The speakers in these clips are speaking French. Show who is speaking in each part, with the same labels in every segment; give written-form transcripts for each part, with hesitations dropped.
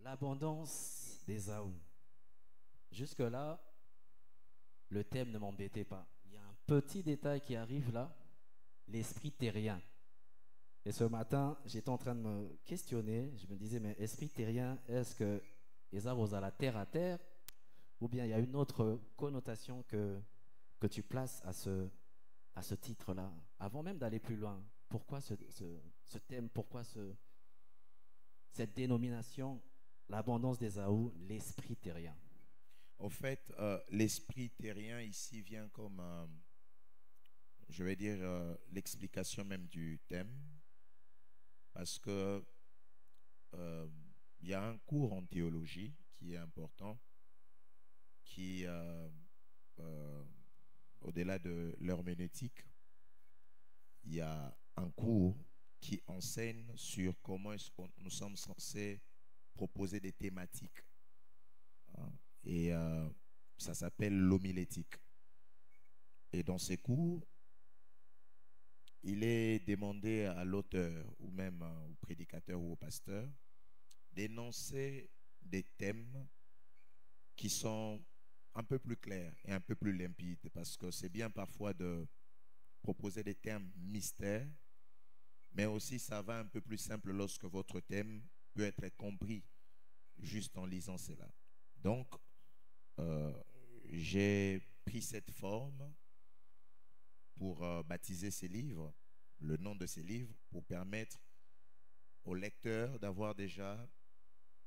Speaker 1: L'abondance d'Ésaü. Jusque-là, le thème ne m'embêtait pas. Il y a un petit détail qui arrive là, l'esprit terrien. Et ce matin, j'étais en train de me questionner. Je me disais, mais esprit terrien, est-ce que Ésaü a la terre à terre ou bien il y a une autre connotation que tu places à ce titre-là? Avant même d'aller plus loin, pourquoi ce thème, pourquoi cette dénomination, l'abondance d'Ésaü, l'esprit terrien?
Speaker 2: Au fait, l'esprit terrien ici vient comme, je vais dire, l'explication même du thème, parce que euh, il y a un cours en théologie qui est important, qui, euh, au-delà de l'herméneutique, il y a un cours qui enseigne sur comment est-ce que nous sommes censés proposer des thématiques, hein. Et ça s'appelle l'homilétique. Et dans ces cours, il est demandé à l'auteur ou même au prédicateur ou au pasteur d'énoncer des thèmes qui sont un peu plus clairs et un peu plus limpides, parce que c'est bien parfois de proposer des termes mystères, mais aussi ça va un peu plus simple lorsque votre thème peut être compris juste en lisant cela. Donc, euh, j'ai pris cette forme pour baptiser ces livres, le nom de ces livres, pour permettre au lecteur d'avoir déjà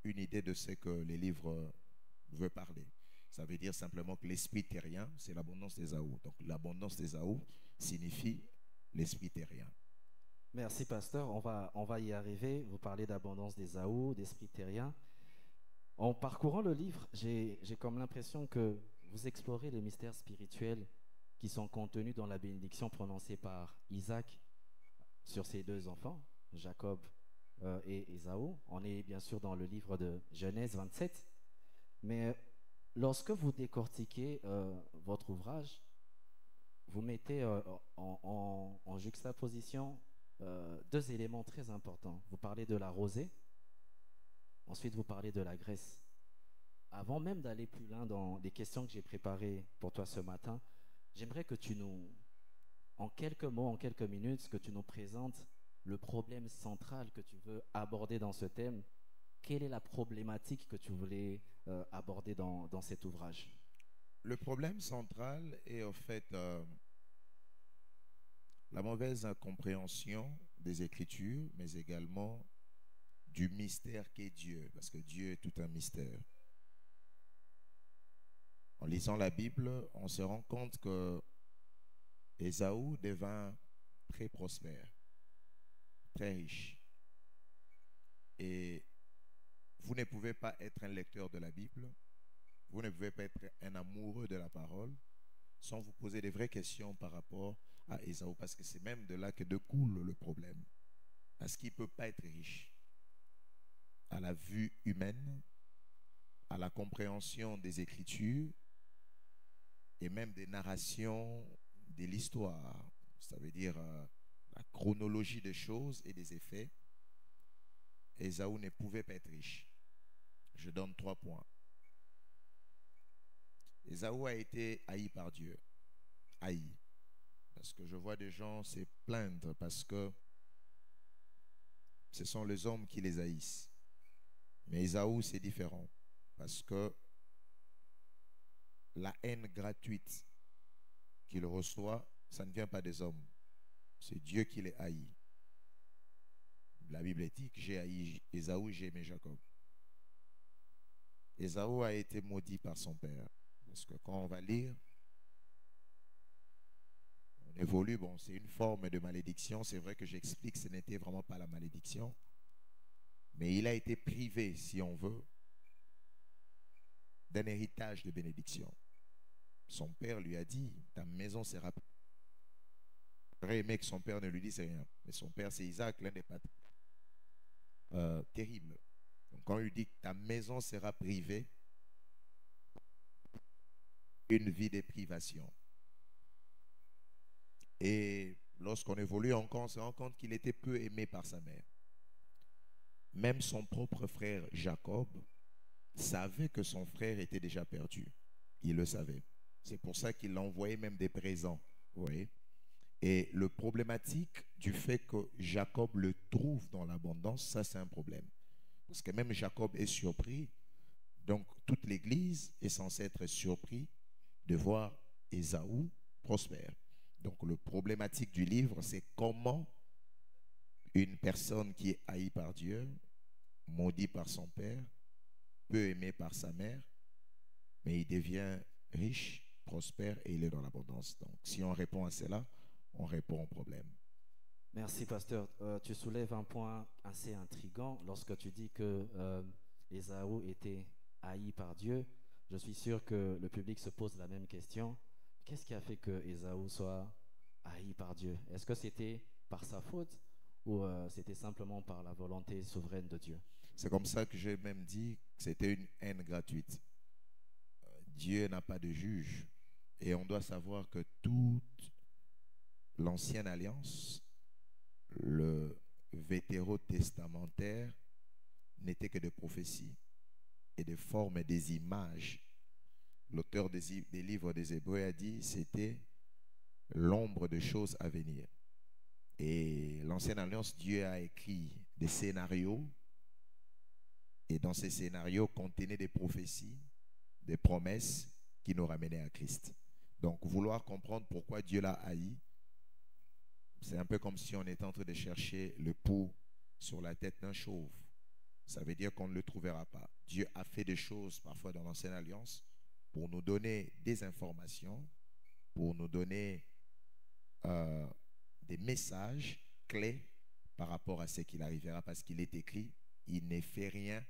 Speaker 2: une idée de ce que les livres veulent parler. Ça veut dire simplement que l'esprit terrien, c'est l'abondance d'Ésaü. Donc l'abondance d'Ésaü signifie l'esprit terrien.
Speaker 1: Merci, pasteur. On va y arriver. Vous parlez d'abondance d'Ésaü, d'esprit terrien. En parcourant le livre, j'ai comme l'impression que vous explorez les mystères spirituels qui sont contenus dans la bénédiction prononcée par Isaac sur ses deux enfants, Jacob et Ésaü. On est bien sûr dans le livre de Genèse 27. Mais lorsque vous décortiquez votre ouvrage, vous mettez en juxtaposition deux éléments très importants. Vous parlez de la rosée, ensuite vous parlez de la graisse. Avant même d'aller plus loin dans les questions que j'ai préparées pour toi ce matin, j'aimerais que tu nous, en quelques mots, en quelques minutes, que tu nous présentes le problème central que tu veux aborder dans ce thème. Quelle est la problématique que tu voulais aborder dans cet ouvrage?
Speaker 2: Le problème central est au fait la mauvaise compréhension des Écritures, mais également du mystère qu'est Dieu, parce que Dieu est tout un mystère. En lisant la Bible, on se rend compte que Ésaü devint très prospère, très riche. Et vous ne pouvez pas être un lecteur de la Bible, vous ne pouvez pas être un amoureux de la parole sans vous poser des vraies questions par rapport à Ésaü, parce que c'est même de là que découle le problème. Parce qu'il ne peut pas être riche à la vue humaine, à la compréhension des Écritures et même des narrations de l'histoire. Ça veut dire la chronologie des choses et des effets. Ésaü ne pouvait pas être riche. Je donne 3 points. Ésaü a été haï par Dieu. Haï. Parce que je vois des gens se plaindre parce que ce sont les hommes qui les haïssent. Mais Ésaü, c'est différent. Parce que la haine gratuite qu'il reçoit, ça ne vient pas des hommes. C'est Dieu qui les haït. La Bible dit que j'ai haï Ésaü, j'ai aimé Jacob. Ésaü a été maudit par son père. Parce que quand on va lire, on évolue, bon, c'est une forme de malédiction. C'est vrai que j'explique que ce n'était vraiment pas la malédiction. Mais il a été privé, si on veut, d'un héritage de bénédiction. Son père lui a dit, ta maison sera... J'aurais aimé que son père ne lui dise rien. Mais son père, c'est Isaac, l'un des patrons terribles. Donc quand on lui dit que ta maison sera privée, une vie de privation. Et lorsqu'on évolue encore, on se rend compte qu'il était peu aimé par sa mère. même son propre frère Jacob savait que son frère était déjà perdu. Il le savait. C'est pour ça qu'il envoyait même des présents. Vous voyez? Et le problématique du fait que Jacob le trouve dans l'abondance, ça c'est un problème. Parce que même Jacob est surpris. Donc toute l'Église est censée être surprise de voir Ésaü prospère. Donc le problématique du livre, c'est comment une personne qui est haïe par Dieu, maudite par son père, peu aimé par sa mère, mais il devient riche, prospère et il est dans l'abondance. Donc si on répond à cela, on répond au problème.
Speaker 1: Merci, pasteur. Tu soulèves un point assez intriguant lorsque tu dis que Ésaü était haï par Dieu. Je suis sûr que le public se pose la même question. Qu'est-ce qui a fait que Ésaü soit haï par Dieu? Est-ce que c'était par sa faute ou c'était simplement par la volonté souveraine de Dieu?
Speaker 2: C'est comme ça que j'ai même dit que c'était une haine gratuite. Dieu n'a pas de juge. Et on doit savoir que toute l'ancienne alliance, le vétérotestamentaire, n'était que des prophéties et des formes et des images. L'auteur des livres des Hébreux a dit c'était l'ombre de choses à venir. Et l'ancienne alliance, Dieu a écrit des scénarios et dans ces scénarios contenaient des prophéties, des promesses qui nous ramenaient à Christ. Donc vouloir comprendre pourquoi Dieu l'a haï, c'est un peu comme si on était en train de chercher le pou sur la tête d'un chauve. Ça veut dire qu'on ne le trouvera pas. Dieu a fait des choses parfois dans l'ancienne alliance pour nous donner des informations, pour nous donner des messages clés par rapport à ce qu'il arrivera, parce qu'il est écrit, il ne fait rien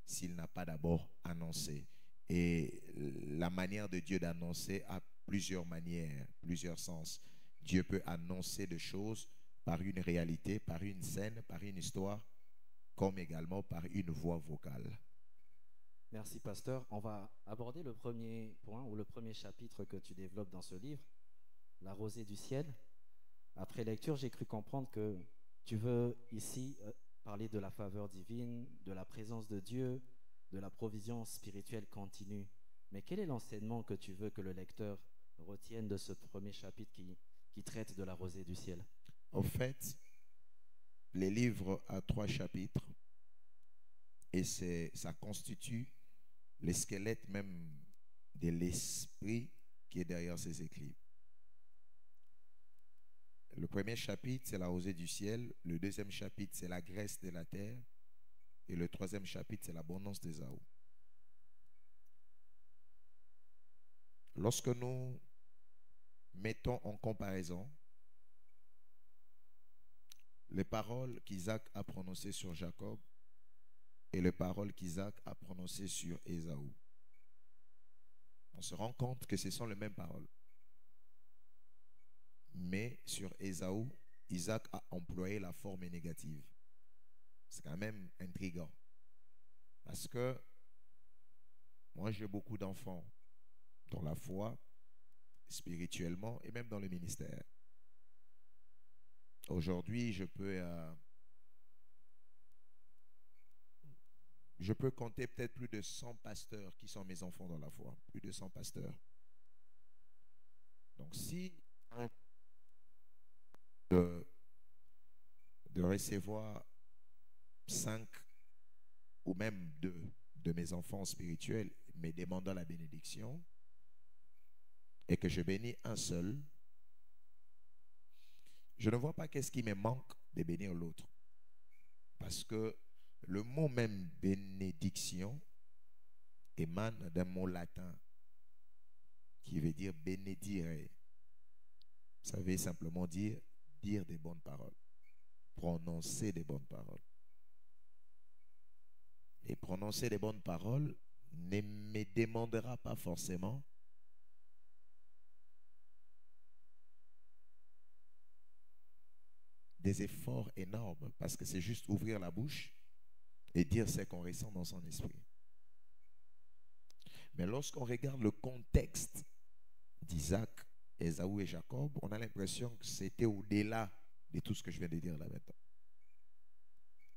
Speaker 2: s'il n'a pas d'abord annoncé. Et la manière de Dieu d'annoncer a plusieurs manières, plusieurs sens. Dieu peut annoncer des choses par une réalité, par une scène, par une histoire, comme également par une voix vocale.
Speaker 1: Merci, pasteur. On va aborder le premier point ou le premier chapitre que tu développes dans ce livre, la rosée du ciel. Après lecture, j'ai cru comprendre que tu veux ici parler de la faveur divine, de la présence de Dieu, de la provision spirituelle continue. Mais quel est l'enseignement que tu veux que le lecteur retienne de ce premier chapitre qui traite de la rosée du ciel?
Speaker 2: Au fait, les livres ont 3 chapitres et ça constitue le squelette même de l'esprit qui est derrière ces écrits. Le premier chapitre, c'est la rosée du ciel. Le deuxième chapitre, c'est la graisse de la terre. Et le troisième chapitre, c'est l'abondance d'Ésaü. Lorsque nous mettons en comparaison les paroles qu'Isaac a prononcées sur Jacob et les paroles qu'Isaac a prononcées sur Ésaü, on se rend compte que ce sont les mêmes paroles. Mais sur Ésaü, Isaac a employé la forme négative. C'est quand même intriguant. Parce que moi, j'ai beaucoup d'enfants dans la foi, spirituellement et même dans le ministère. Aujourd'hui, je peux compter peut-être plus de 100 pasteurs qui sont mes enfants dans la foi. Plus de 100 pasteurs. Donc, si de recevoir 5 ou même 2 de mes enfants spirituels me demandant la bénédiction et que je bénis un seul, je ne vois pas qu'est-ce qui me manque de bénir l'autre. Parce que le mot même bénédiction émane d'un mot latin qui veut dire bénédire. Ça veut simplement dire des bonnes paroles, prononcer des bonnes paroles. Et prononcer des bonnes paroles ne me demandera pas forcément des efforts énormes, parce que c'est juste ouvrir la bouche et dire ce qu'on ressent dans son esprit. Mais lorsqu'on regarde le contexte d'Isaac, Ésaü et Jacob, on a l'impression que c'était au-delà de tout ce que je viens de dire là maintenant.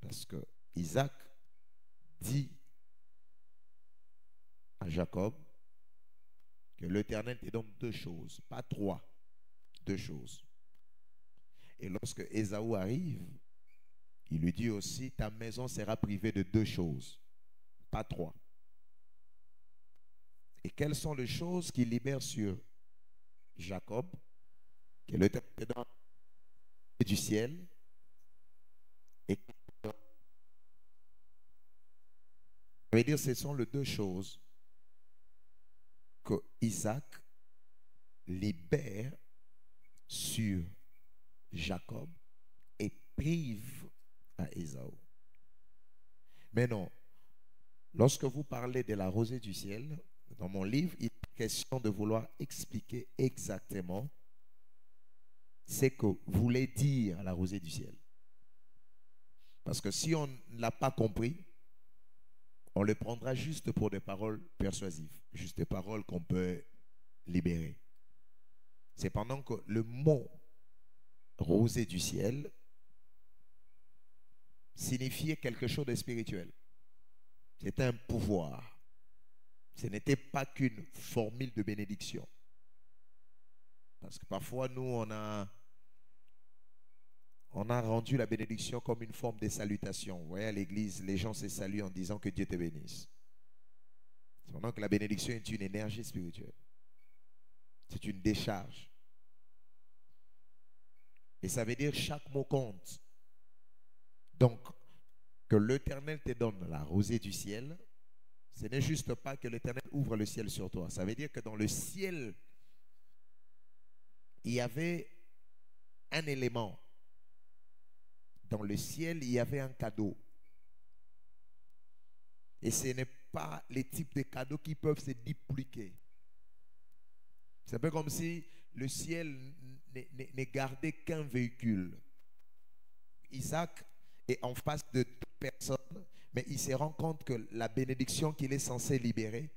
Speaker 2: Parce que Isaac dit à Jacob que l'Éternel te donne deux choses, pas trois, deux choses. Et lorsque Ésaü arrive, il lui dit aussi, ta maison sera privée de deux choses, pas trois. Et quelles sont les choses qui libèrent sur Jacob, que l'Éternel te donne du ciel, et ça veut dire que ce sont les deux choses que Isaac libère sur Jacob et prive à Ésaü. Mais non, lorsque vous parlez de la rosée du ciel, dans mon livre, il est question de vouloir expliquer exactement ce que voulait dire la rosée du ciel. Parce que si on ne l'a pas compris, on le prendra juste pour des paroles persuasives, juste des paroles qu'on peut libérer. C'est pendant que le mot rosée du ciel signifiait quelque chose de spirituel. C'était un pouvoir. Ce n'était pas qu'une formule de bénédiction. Parce que parfois, nous, on a rendu la bénédiction comme une forme de salutation. Vous voyez, à l'église, les gens se saluent en disant que Dieu te bénisse. Pendant que la bénédiction est une énergie spirituelle. C'est une décharge. Et ça veut dire chaque mot compte. Donc, que l'Éternel te donne la rosée du ciel, ce n'est juste pas que l'Éternel ouvre le ciel sur toi. Ça veut dire que dans le ciel, il y avait un élément. Dans le ciel, il y avait un cadeau. Et ce n'est pas les types de cadeaux qui peuvent se dupliquer. C'est un peu comme si le ciel ne gardait qu'un véhicule. Isaac est en face de deux personnes, mais il se rend compte que la bénédiction qu'il est censé libérer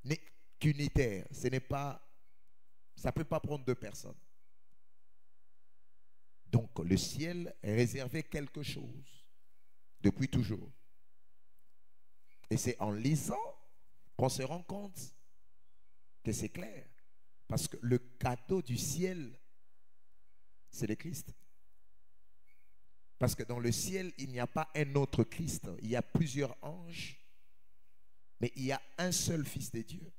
Speaker 2: n'est qu'unitaire. Ça ne peut pas prendre deux personnes. Donc le ciel réservait quelque chose depuis toujours. Et c'est en lisant qu'on se rend compte que c'est clair. Parce que le cadeau du ciel, c'est le Christ. Parce que dans le ciel, il n'y a pas un autre Christ. Il y a plusieurs anges, mais il y a un seul Fils de Dieu.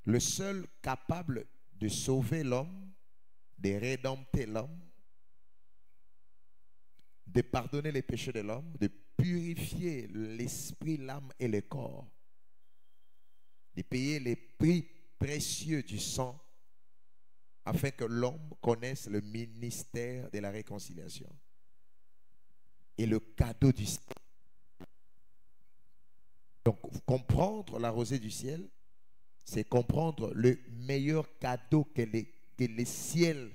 Speaker 2: Le seul capable de sauver l'homme, de rédempter l'homme, de pardonner les péchés de l'homme, de purifier l'esprit, l'âme et le corps, de payer les prix précieux du sang afin que l'homme connaisse le ministère de la réconciliation. Et le cadeau du ciel. Donc, comprendre la rosée du ciel, c'est comprendre le meilleur cadeau que le ciel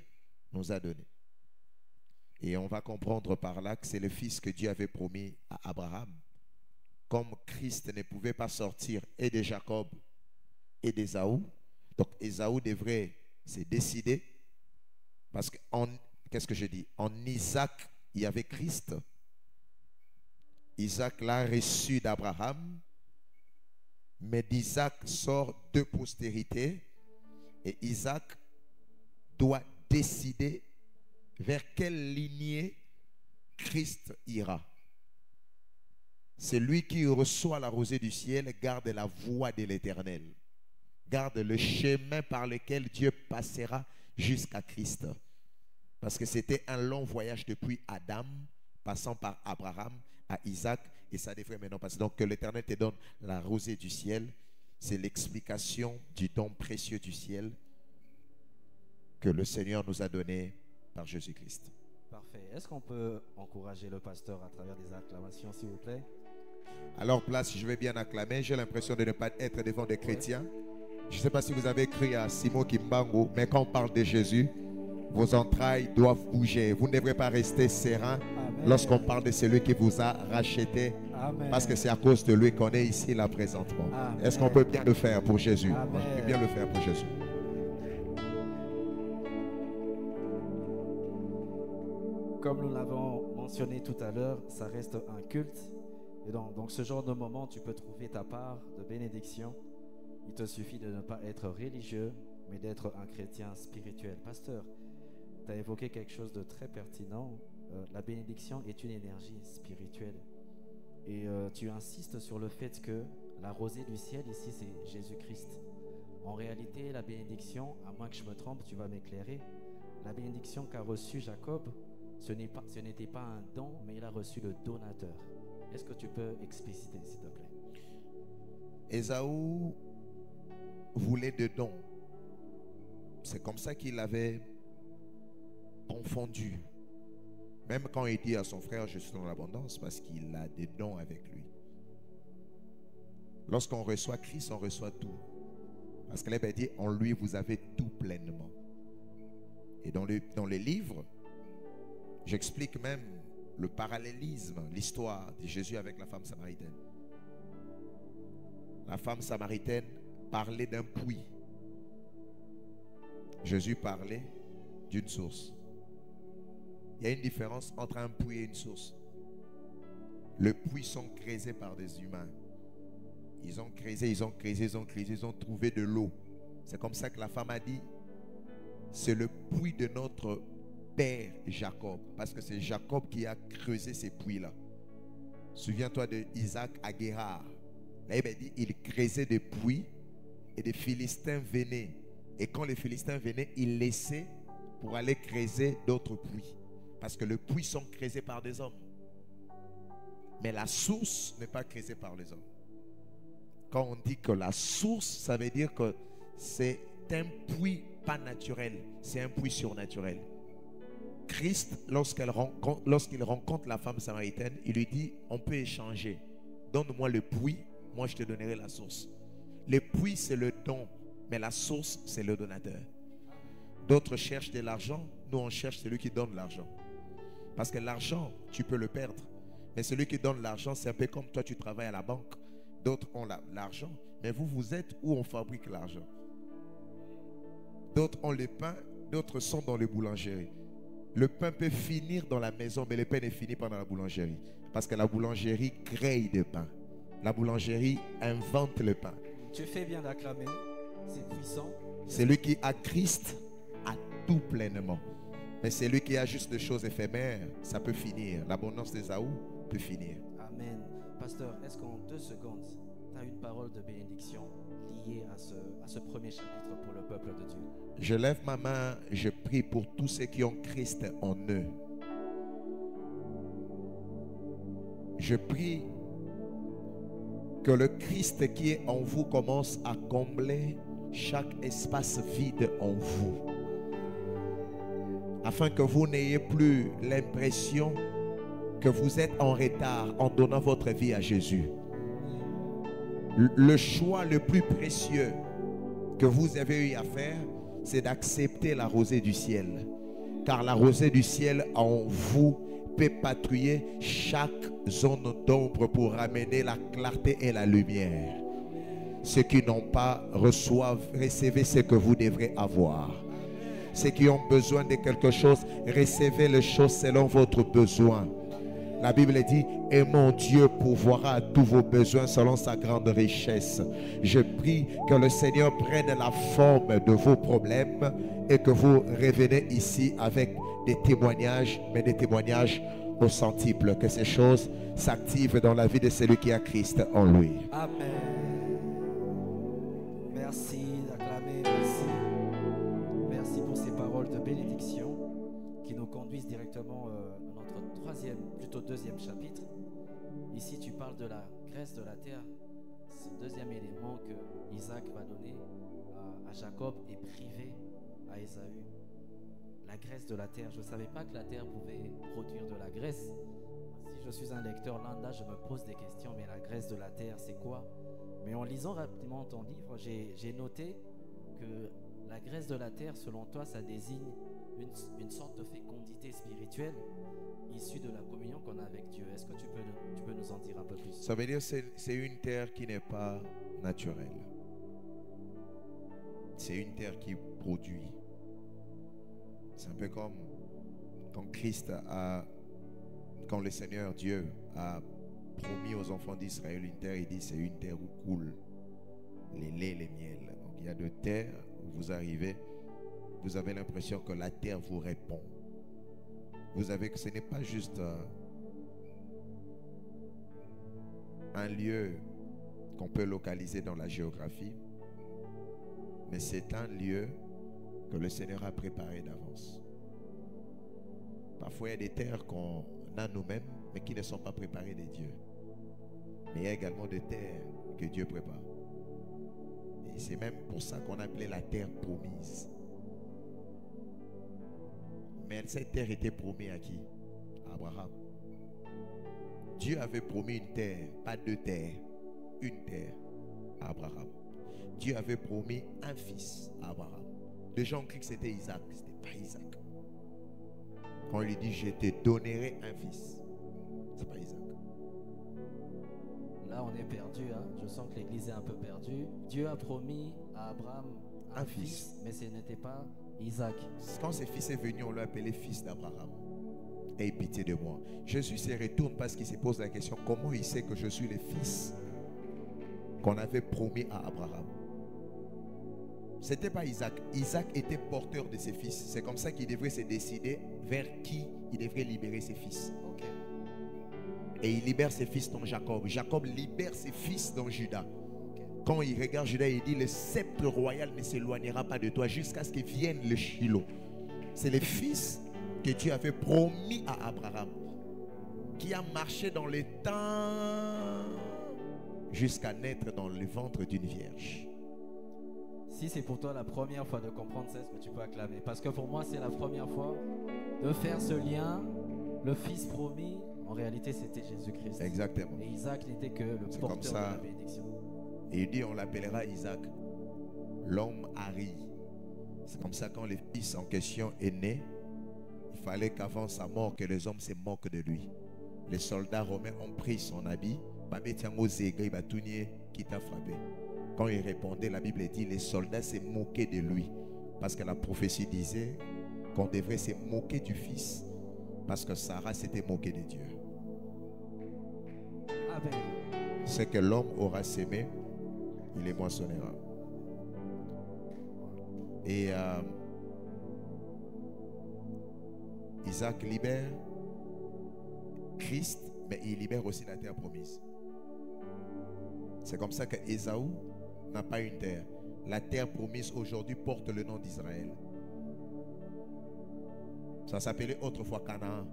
Speaker 2: nous a donné. Et on va comprendre par là que c'est le fils que Dieu avait promis à Abraham. Comme Christ ne pouvait pas sortir et de Jacob et d'Ésaü, donc Ésaü devrait se décider, parce que, qu'est-ce que je dis? En Isaac, il y avait Christ. Isaac l'a reçu d'Abraham, mais d'Isaac sort deux postérités, et Isaac doit décider vers quelle lignée Christ ira. Celui qui reçoit la rosée du ciel garde la voie de l'Éternel, garde le chemin par lequel Dieu passera jusqu'à Christ. Parce que c'était un long voyage depuis Adam, passant par Abraham à Isaac, et ça devrait maintenant passer. Donc que l'Éternel te donne la rosée du ciel, c'est l'explication du don précieux du ciel que le Seigneur nous a donné par Jésus-Christ.
Speaker 1: Parfait. Est-ce qu'on peut encourager le pasteur à travers des acclamations, s'il vous plaît?
Speaker 2: Alors place, je vais bien acclamer. J'ai l'impression de ne pas être devant des chrétiens. Je ne sais pas si vous avez cru à Simon Kimbangu, mais quand on parle de Jésus, vos entrailles doivent bouger. Vous ne devrez pas rester serein lorsqu'on parle de celui qui vous a racheté. Amen. Parce que c'est à cause de lui qu'on est ici là présentement. Est-ce qu'on peut bien le faire pour Jésus? On peut bien le faire pour Jésus.
Speaker 1: Comme nous l'avons mentionné tout à l'heure, ça reste un culte. Et donc ce genre de moment, tu peux trouver ta part de bénédiction. Il te suffit de ne pas être religieux, mais d'être un chrétien spirituel. Pasteur, tu as évoqué quelque chose de très pertinent. La bénédiction est une énergie spirituelle. Et tu insistes sur le fait que la rosée du ciel, ici, c'est Jésus-Christ. En réalité, la bénédiction, à moins que je me trompe, tu vas m'éclairer, la bénédiction qu'a reçue Jacob, ce n'était pas un don, mais il a reçu le donateur. Est-ce que tu peux expliciter, s'il te plaît?
Speaker 2: Ésaü voulait de dons. C'est comme ça qu'il avait confondu. Même quand il dit à son frère, je suis dans l'abondance, parce qu'il a des dons avec lui. Lorsqu'on reçoit Christ, on reçoit tout. Parce qu'elle avait dit, en lui, vous avez tout pleinement. Et dans les livres, j'explique même le parallélisme, l'histoire de Jésus avec la femme samaritaine. La femme samaritaine parlait d'un puits. Jésus parlait d'une source. Il y a une différence entre un puits et une source. Les puits sont creusés par des humains. Ils ont trouvé de l'eau. C'est comme ça que la femme a dit, c'est le puits de notre père Jacob. Parce que c'est Jacob qui a creusé ces puits-là. Souviens-toi de Isaac à Guérard. Là, il dit, il creusait des puits et des Philistins venaient. Et quand les Philistins venaient, ils laissaient pour aller creuser d'autres puits. Parce que les puits sont creusés par des hommes. Mais la source n'est pas creusée par les hommes. Quand on dit que la source, ça veut dire que c'est un puits pas naturel, c'est un puits surnaturel. Christ, lorsqu'il rencontre la femme samaritaine, il lui dit, on peut échanger. Donne-moi le puits, moi je te donnerai la source. Le puits, c'est le don, mais la source, c'est le donateur. D'autres cherchent de l'argent, nous on cherche celui qui donne l'argent. Parce que l'argent, tu peux le perdre. Mais celui qui donne l'argent, c'est un peu comme toi, tu travailles à la banque. D'autres ont l'argent, mais vous êtes où on fabrique l'argent. D'autres ont le pain, d'autres sont dans les boulangeries. Le pain peut finir dans la maison, mais le pain ne finit pas dans la boulangerie. Parce que la boulangerie crée du pain. La boulangerie invente le pain.
Speaker 1: Tu fais bien d'acclamer, c'est puissant.
Speaker 2: Celui qui a Christ a tout pleinement. Mais celui qui a juste des choses éphémères, ça peut finir. L'abondance d'Ésaü peut finir.
Speaker 1: Amen. Pasteur, est-ce qu'en 2 secondes, tu as une parole de bénédiction liée à ce premier chapitre pour le peuple de Dieu?
Speaker 2: Je lève ma main, je prie pour tous ceux qui ont Christ en eux. Je prie que le Christ qui est en vous commence à combler chaque espace vide en vous. Afin que vous n'ayez plus l'impression que vous êtes en retard en donnant votre vie à Jésus. Le choix le plus précieux que vous avez eu à faire, c'est d'accepter la rosée du ciel. Car la rosée du ciel en vous peut patrouiller chaque zone d'ombre pour ramener la clarté et la lumière. Ceux qui n'ont pas recevez ce que vous devrez avoir. Ceux qui ont besoin de quelque chose, recevez les choses selon votre besoin. La Bible dit, et mon Dieu pourvoira à tous vos besoins selon sa grande richesse. Je prie que le Seigneur prenne la forme de vos problèmes et que vous revenez ici avec des témoignages, mais des témoignages au centuple. Que ces choses s'activent dans la vie de celui qui a Christ en lui.
Speaker 1: Amen. Merci d'acclamer, merci. Merci pour ces paroles de bénédiction qui nous conduisent directement dans notre deuxième chapitre. Ici, tu parles de la graisse de la terre. Ce deuxième élément que Isaac va donner à Jacob est privé à Ésaü. La graisse de la terre. Je ne savais pas que la terre pouvait produire de la graisse. Si je suis un lecteur lambda, je me pose des questions, mais la graisse de la terre, c'est quoi? Mais en lisant rapidement ton livre, j'ai noté que la graisse de la terre, selon toi, ça désigne une sorte de fécondité spirituelle issue de la communion qu'on a avec Dieu. Est-ce que tu peux nous en dire un peu plus?
Speaker 2: Ça veut dire que c'est une terre qui n'est pas naturelle. C'est une terre qui produit. C'est un peu comme quand Christ a quand le Seigneur Dieu a promis aux enfants d'Israël une terre, il dit c'est une terre où coulent les laits, les miels. Donc il y a de terres où vous arrivez, vous avez l'impression que la terre vous répond. Vous savez que ce n'est pas juste un lieu qu'on peut localiser dans la géographie, mais c'est un lieu que le Seigneur a préparé d'avance. Parfois, il y a des terres qu'on a nous-mêmes, mais qui ne sont pas préparées des dieux. Mais il y a également des terres que Dieu prépare. Et c'est même pour ça qu'on appelait la terre promise. Mais cette terre était promise à qui? À Abraham. Dieu avait promis une terre, pas deux terres, une terre à Abraham. Dieu avait promis un fils à Abraham. Les gens ont cru que c'était Isaac. Ce n'était pas Isaac. Quand il lui dit, je te donnerai un fils, ce n'est pas Isaac.
Speaker 1: Là, on est perdu. Hein. Je sens que l'église est un peu perdue. Dieu a promis à Abraham un fils, mais ce n'était pas Isaac.
Speaker 2: Quand ce fils est venu, on l'a appelé fils d'Abraham. Aie pitié de moi. Jésus se retourne parce qu'il se pose la question, comment il sait que je suis le fils qu'on avait promis à Abraham? Ce n'était pas Isaac. Isaac était porteur de ses fils. C'est comme ça qu'il devrait se décider vers qui il devrait libérer ses fils.
Speaker 1: Okay.
Speaker 2: Et il libère ses fils dans Jacob. Jacob libère ses fils dans Judas.
Speaker 1: Okay.
Speaker 2: Quand il regarde Judas, il dit, le sceptre royal ne s'éloignera pas de toi jusqu'à ce qu'il vienne le Shiloh. C'est le fils que Dieu avait promis à Abraham, qui a marché dans le temps jusqu'à naître dans le ventre d'une vierge.
Speaker 1: Si c'est pour toi la première fois de comprendre ça, est-ce que tu peux acclamer? Parce que pour moi, c'est la première fois de faire ce lien. Le fils promis, en réalité, c'était Jésus-Christ.
Speaker 2: Exactement.
Speaker 1: Et Isaac n'était que le porteur de la bénédiction.
Speaker 2: Et il dit, on l'appellera Isaac, l'homme Hari. C'est comme ça, quand le fils en question est né, il fallait qu'avant sa mort, que les hommes se moquent de lui. Les soldats romains ont pris son habit, qui t'a frappé. Quand il répondait, la Bible dit, les soldats se moquaient de lui. Parce que la prophétie disait qu'on devrait se moquer du fils. Parce que Sarah s'était moquée de Dieu.
Speaker 1: Amen.
Speaker 2: Ce que l'homme aura sémé, il les moissonnera. Et Isaac libère Christ, mais il libère aussi la terre promise. C'est comme ça que Ésaü n'a pas une terre. La terre promise aujourd'hui porte le nom d'Israël. Ça s'appelait autrefois Canaan.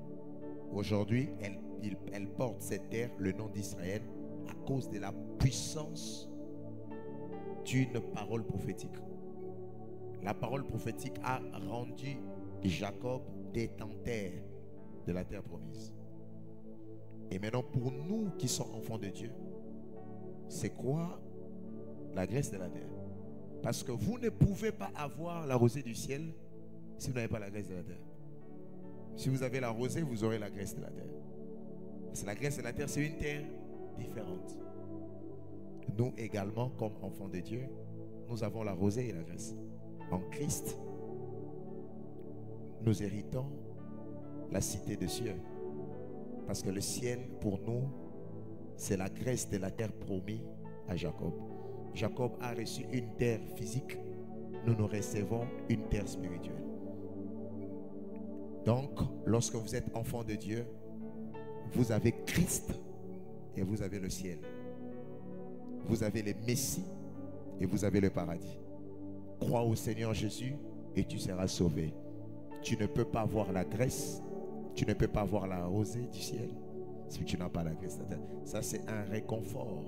Speaker 2: Aujourd'hui, elle porte cette terre, le nom d'Israël, à cause de la puissance d'une parole prophétique. La parole prophétique a rendu Jacob détenteur de la terre promise. Et maintenant, pour nous qui sommes enfants de Dieu, c'est quoi la graisse de la terre? Parce que vous ne pouvez pas avoir la rosée du ciel si vous n'avez pas la graisse de la terre. Si vous avez la rosée, vous aurez la graisse de la terre. Parce que la graisse de la terre, c'est une terre différente. Nous également, comme enfants de Dieu, nous avons la rosée et la graisse. En Christ, nous héritons la cité des cieux. Parce que le ciel, pour nous, c'est la graisse de la terre promise à Jacob. Jacob a reçu une terre physique. Nous recevons une terre spirituelle. Donc, lorsque vous êtes enfant de Dieu, vous avez Christ et vous avez le ciel. Vous avez le Messie et vous avez le paradis. Crois au Seigneur Jésus et tu seras sauvé. Tu ne peux pas voir la graisse, tu ne peux pas voir la rosée du ciel si tu n'as pas la graisse de la terre. Ça, c'est un réconfort.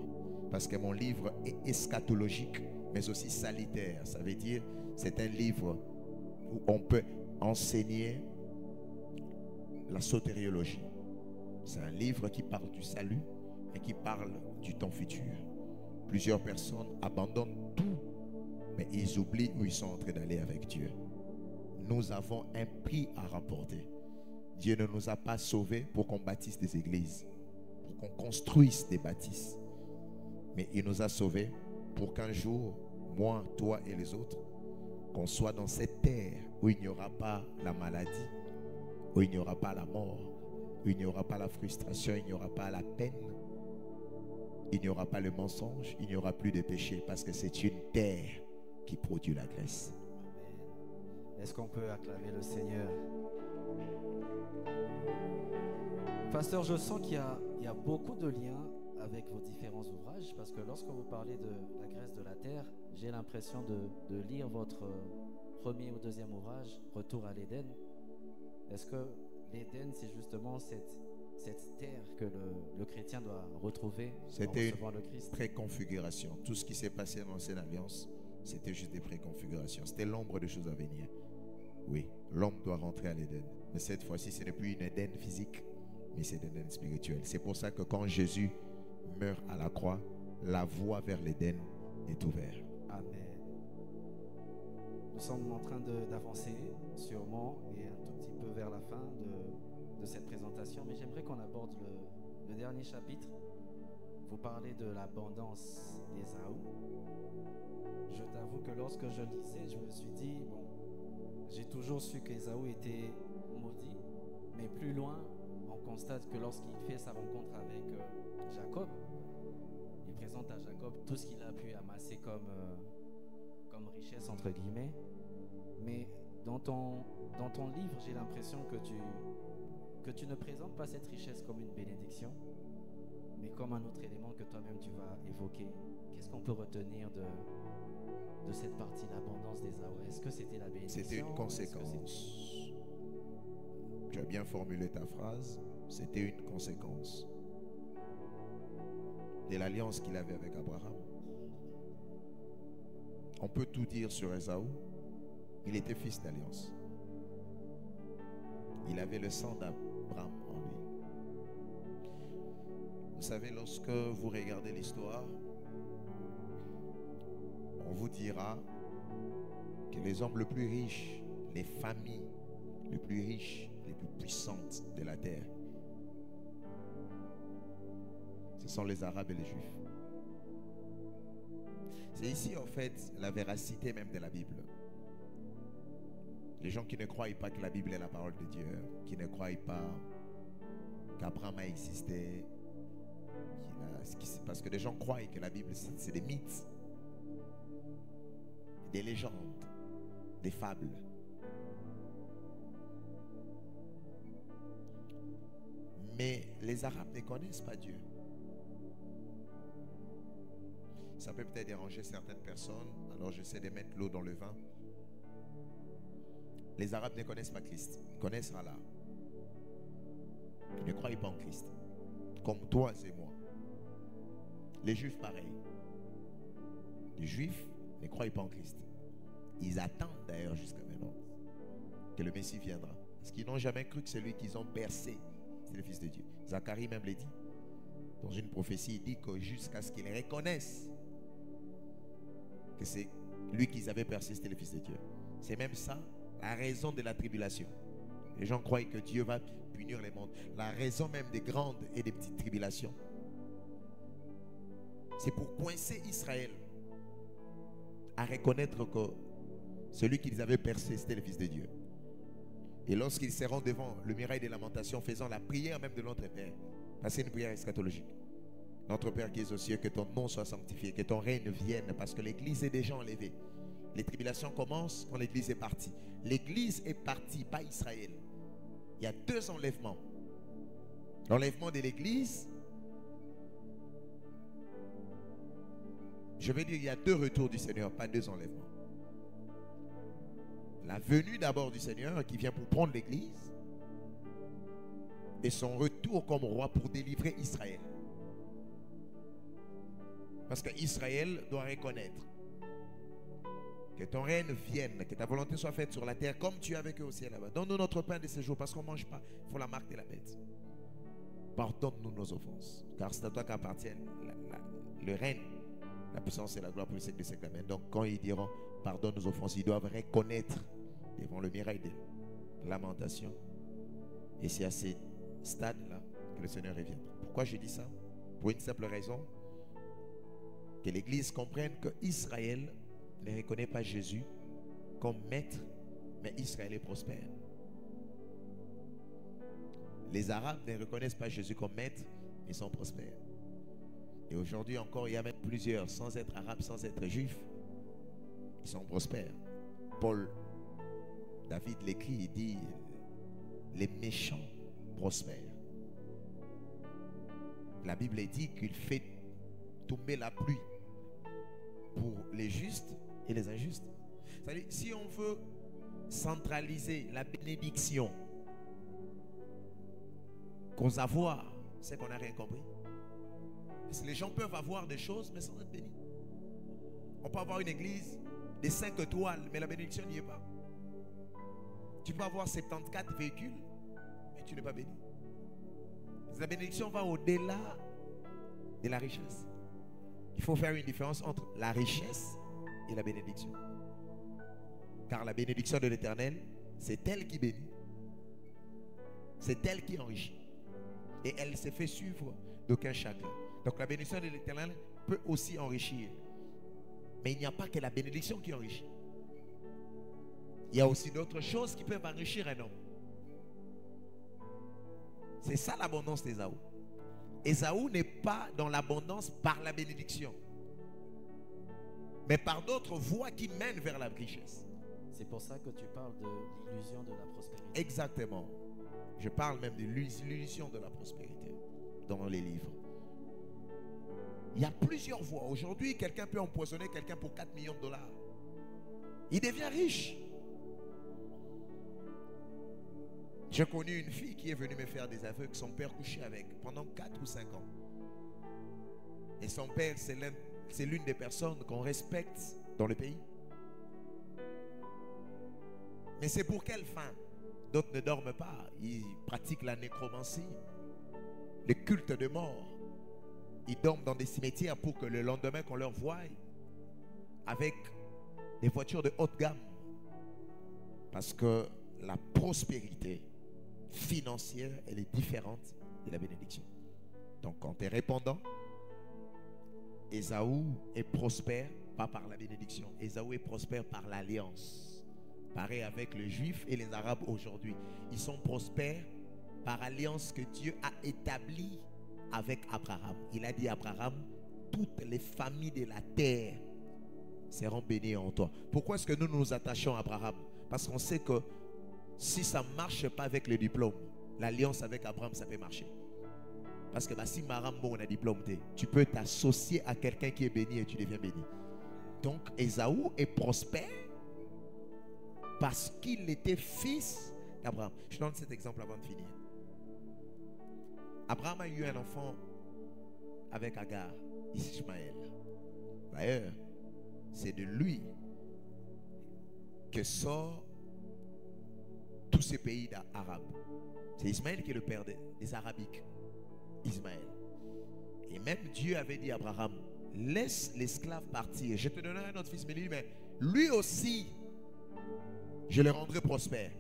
Speaker 2: Parce que mon livre est eschatologique, mais aussi salutaire. Ça veut dire, c'est un livre où on peut enseigner la sotériologie. C'est un livre qui parle du salut et qui parle du temps futur. Plusieurs personnes abandonnent tout, mais ils oublient où ils sont en train d'aller avec Dieu. Nous avons un prix à remporter. Dieu ne nous a pas sauvés pour qu'on bâtisse des églises, pour qu'on construise des bâtisses. Mais il nous a sauvés pour qu'un jour, moi, toi et les autres, qu'on soit dans cette terre où il n'y aura pas la maladie, où il n'y aura pas la mort, où il n'y aura pas la frustration, il n'y aura pas la peine, il n'y aura pas le mensonge, il n'y aura plus de péché, parce que c'est une terre qui produit la grâce.
Speaker 1: Amen. Est-ce qu'on peut acclamer le Seigneur? Pasteur, je sens qu'il y a beaucoup de liens avec vos différents ouvrages, parce que lorsque vous parlez de la graisse de la terre, j'ai l'impression de lire votre premier ou deuxième ouvrage, Retour à l'Éden. Est-ce que l'Éden, c'est justement cette terre que le chrétien doit retrouver en recevant le Christ?
Speaker 2: C'était une préconfiguration. Tout ce qui s'est passé dans l'ancienne alliance, c'était juste des préconfigurations. C'était l'ombre des choses à venir. Oui, l'homme doit rentrer à l'Éden. Mais cette fois-ci, ce n'est plus une Éden physique, mais c'est l'Éden spirituel. C'est pour ça que quand Jésus meurt à la croix, la voie vers l'Éden est ouverte.
Speaker 1: Amen. Nous sommes en train d'avancer sûrement et un tout petit peu vers la fin de cette présentation, mais j'aimerais qu'on aborde le dernier chapitre. Vous parlez de l'abondance d'Ésaü. Je t'avoue que lorsque je lisais, je me suis dit, bon, j'ai toujours su qu'Ésaü était maudit, mais plus loin, on constate que lorsqu'il fait sa rencontre avec Jacob, il présente à Jacob tout ce qu'il a pu amasser comme richesse, entre guillemets. Mais dans ton livre, j'ai l'impression que tu ne présentes pas cette richesse comme une bénédiction, mais comme un autre élément que toi-même tu vas évoquer. Qu'est-ce qu'on peut retenir de cette partie, l'abondance d'Ésaü? Est-ce que c'était la bénédiction?
Speaker 2: C'était une conséquence. Tu as bien formulé ta phrase. C'était une conséquence de l'alliance qu'il avait avec Abraham. On peut tout dire sur Ésaü. Il était fils d'alliance. Il avait le sang d'Abraham en lui. Vous savez, lorsque vous regardez l'histoire, on vous dira que les hommes les plus riches, les familles les plus riches, les plus puissantes de la terre, ce sont les Arabes et les Juifs. C'est ici en fait la véracité même de la Bible. Les gens qui ne croient pas que la Bible est la parole de Dieu, qui ne croient pas qu'Abraham a existé, parce que les gens croient que la Bible c'est des mythes, des légendes, des fables. Mais les Arabes ne connaissent pas Dieu. Ça peut peut-être déranger certaines personnes, alors j'essaie de mettre l'eau dans le vin. Les Arabes ne connaissent pas Christ, ils connaissent Allah. Ils ne croient pas en Christ, comme toi et moi. Les Juifs, pareil. Les Juifs ne croient pas en Christ. Ils attendent d'ailleurs jusqu'à maintenant que le Messie viendra. Parce qu'ils n'ont jamais cru que celui qu'ils ont bercé, c'est le Fils de Dieu. Zacharie même le dit. Dans une prophétie, il dit que jusqu'à ce qu'ils reconnaissent que c'est lui qu'ils avaient percé, c'était le Fils de Dieu. C'est même ça, la raison de la tribulation. Les gens croient que Dieu va punir les mondes. La raison même des grandes et des petites tribulations, c'est pour coincer Israël à reconnaître que celui qu'ils avaient percé, c'était le Fils de Dieu. Et lorsqu'ils seront devant le mirail des lamentations, faisant la prière même de notre Père, parce que c'est une prière eschatologique. Notre Père qui es aux cieux, que ton nom soit sanctifié, que ton règne vienne, parce que l'église est déjà enlevée. Les tribulations commencent quand l'église est partie. L'église est partie, pas Israël. Il y a deux enlèvements. L'enlèvement de l'église, je veux dire, il y a deux retours du Seigneur, pas deux enlèvements. La venue d'abord du Seigneur qui vient pour prendre l'église et son retour comme roi pour délivrer Israël. Parce qu'Israël doit reconnaître que ton règne vienne, que ta volonté soit faite sur la terre comme tu es avec eux au ciel là-bas. Donne-nous notre pain de ce jour parce qu'on ne mange pas. Il faut la marque de la bête. Pardonne-nous nos offenses, car c'est à toi qu'appartiennent le règne, la puissance et la gloire pour les siècles des siècles. Amen. Donc quand ils diront pardonne nos offenses, ils doivent reconnaître devant le mirail de lamentation. Et c'est à ces stades-là que le Seigneur revient. Pourquoi je dis ça? Pour une simple raison, que l'Église comprenne que Israël ne reconnaît pas Jésus comme maître, mais Israël est prospère. Les Arabes ne reconnaissent pas Jésus comme maître, mais ils sont prospères. Et aujourd'hui encore, il y a même plusieurs, sans être arabes, sans être juifs, ils sont prospères. David l'écrit, il dit, les méchants prospèrent. La Bible dit qu'il fait tomber la pluie pour les justes et les injustes. C'est-à-dire, si on veut centraliser la bénédiction qu'aux avoirs, c'est qu'on n'a rien compris. Parce que les gens peuvent avoir des choses, mais sans être bénis. On peut avoir une église des 5 étoiles, mais la bénédiction n'y est pas. Tu peux avoir 74 véhicules, mais tu n'es pas béni. La bénédiction va au-delà de la richesse. Il faut faire une différence entre la richesse et la bénédiction. Car la bénédiction de l'Éternel, c'est elle qui bénit. C'est elle qui enrichit. Et elle se fait suivre d'aucun chagrin. Donc la bénédiction de l'Éternel peut aussi enrichir. Mais il n'y a pas que la bénédiction qui enrichit. Il y a aussi d'autres choses qui peuvent enrichir un homme. C'est ça l'abondance d'Ésaü. Ésaü n'est pas dans l'abondance par la bénédiction, mais par d'autres voies qui mènent vers la richesse.
Speaker 1: C'est pour ça que tu parles de l'illusion de la prospérité.
Speaker 2: Exactement. Je parle même de l'illusion de la prospérité dans les livres. Il y a plusieurs voies. Aujourd'hui, quelqu'un peut empoisonner quelqu'un pour 4 millions de dollars. Il devient riche. J'ai connu une fille qui est venue me faire des aveux que son père couchait avec pendant 4 ou 5 ans. Et son père, c'est l'une des personnes qu'on respecte dans le pays. Mais c'est pour quelle fin? D'autres ne dorment pas. Ils pratiquent la nécromancie, le culte de mort. Ils dorment dans des cimetières pour que le lendemain qu'on leur voie avec des voitures de haute gamme. Parce que la prospérité financière, elle est différente de la bénédiction. Donc quand tu es répondant, Ésaü est prospère pas par la bénédiction. Ésaü est prospère par l'alliance. Pareil avec les Juifs et les Arabes aujourd'hui. Ils sont prospères par alliance que Dieu a établie avec Abraham. Il a dit à Abraham, toutes les familles de la terre seront bénies en toi. Pourquoi est-ce que nous nous attachons à Abraham? Parce qu'on sait que si ça ne marche pas avec le diplôme, l'alliance avec Abraham, ça peut marcher. Parce que si Maram, bon, on a diplôme, tu peux t'associer à quelqu'un qui est béni et tu deviens béni. Donc, Ésaü est prospère parce qu'il était fils d'Abraham. Je donne cet exemple avant de finir. Abraham a eu un enfant avec Agar, Ismaël. D'ailleurs, c'est de lui que sort tous ces pays arabes. C'est Ismaël qui est le père des Arabiques. Ismaël. Et même Dieu avait dit à Abraham, laisse l'esclave partir. Je te donnerai un autre fils, mais lui aussi, je le rendrai prospère.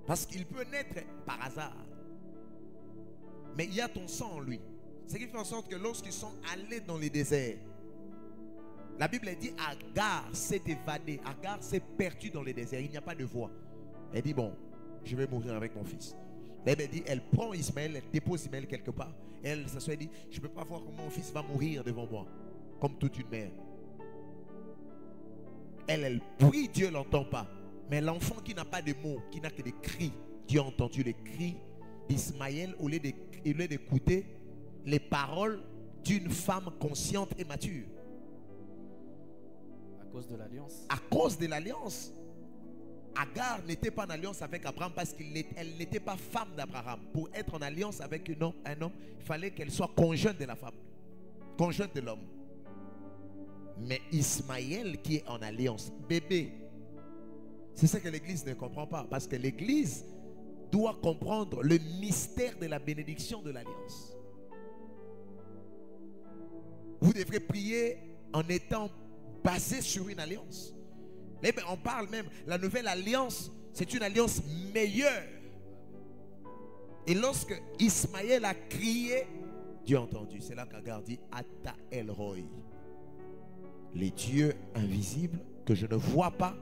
Speaker 2: Parce qu'il peut naître par hasard. Mais il y a ton sang en lui. Ce qui fait en sorte que lorsqu'ils sont allés dans les déserts, la Bible dit Agar s'est évadée. Agar s'est perdue dans les déserts. Il n'y a pas de voie. Elle dit bon, je vais mourir avec mon fils. La Bible dit elle prend Ismaël, elle dépose Ismaël quelque part. Et elle s'assoit et dit je ne peux pas voir comment mon fils va mourir devant moi. Comme toute une mère. Elle prie, Dieu ne l'entend pas. Mais l'enfant qui n'a pas de mots, qui n'a que des cris, Dieu a entendu les cris d'Ismaël au lieu d'écouter les paroles d'une femme consciente et mature.
Speaker 1: À cause de l'alliance.
Speaker 2: À cause de l'alliance. Agar n'était pas en alliance avec Abraham parce qu'elle n'était pas femme d'Abraham. Pour être en alliance avec un homme, il fallait qu'elle soit conjointe de la femme, conjointe de l'homme. Mais Ismaël qui est en alliance, bébé, c'est ça que l'Église ne comprend pas. Parce que l'Église doit comprendre le mystère de la bénédiction de l'alliance. Vous devrez prier en étant basé sur une alliance. On parle même, la nouvelle alliance, c'est une alliance meilleure. Et lorsque Ismaël a crié, Dieu a entendu. C'est là qu'Agar dit Ata El Roi. Les dieux invisibles que je ne vois pas,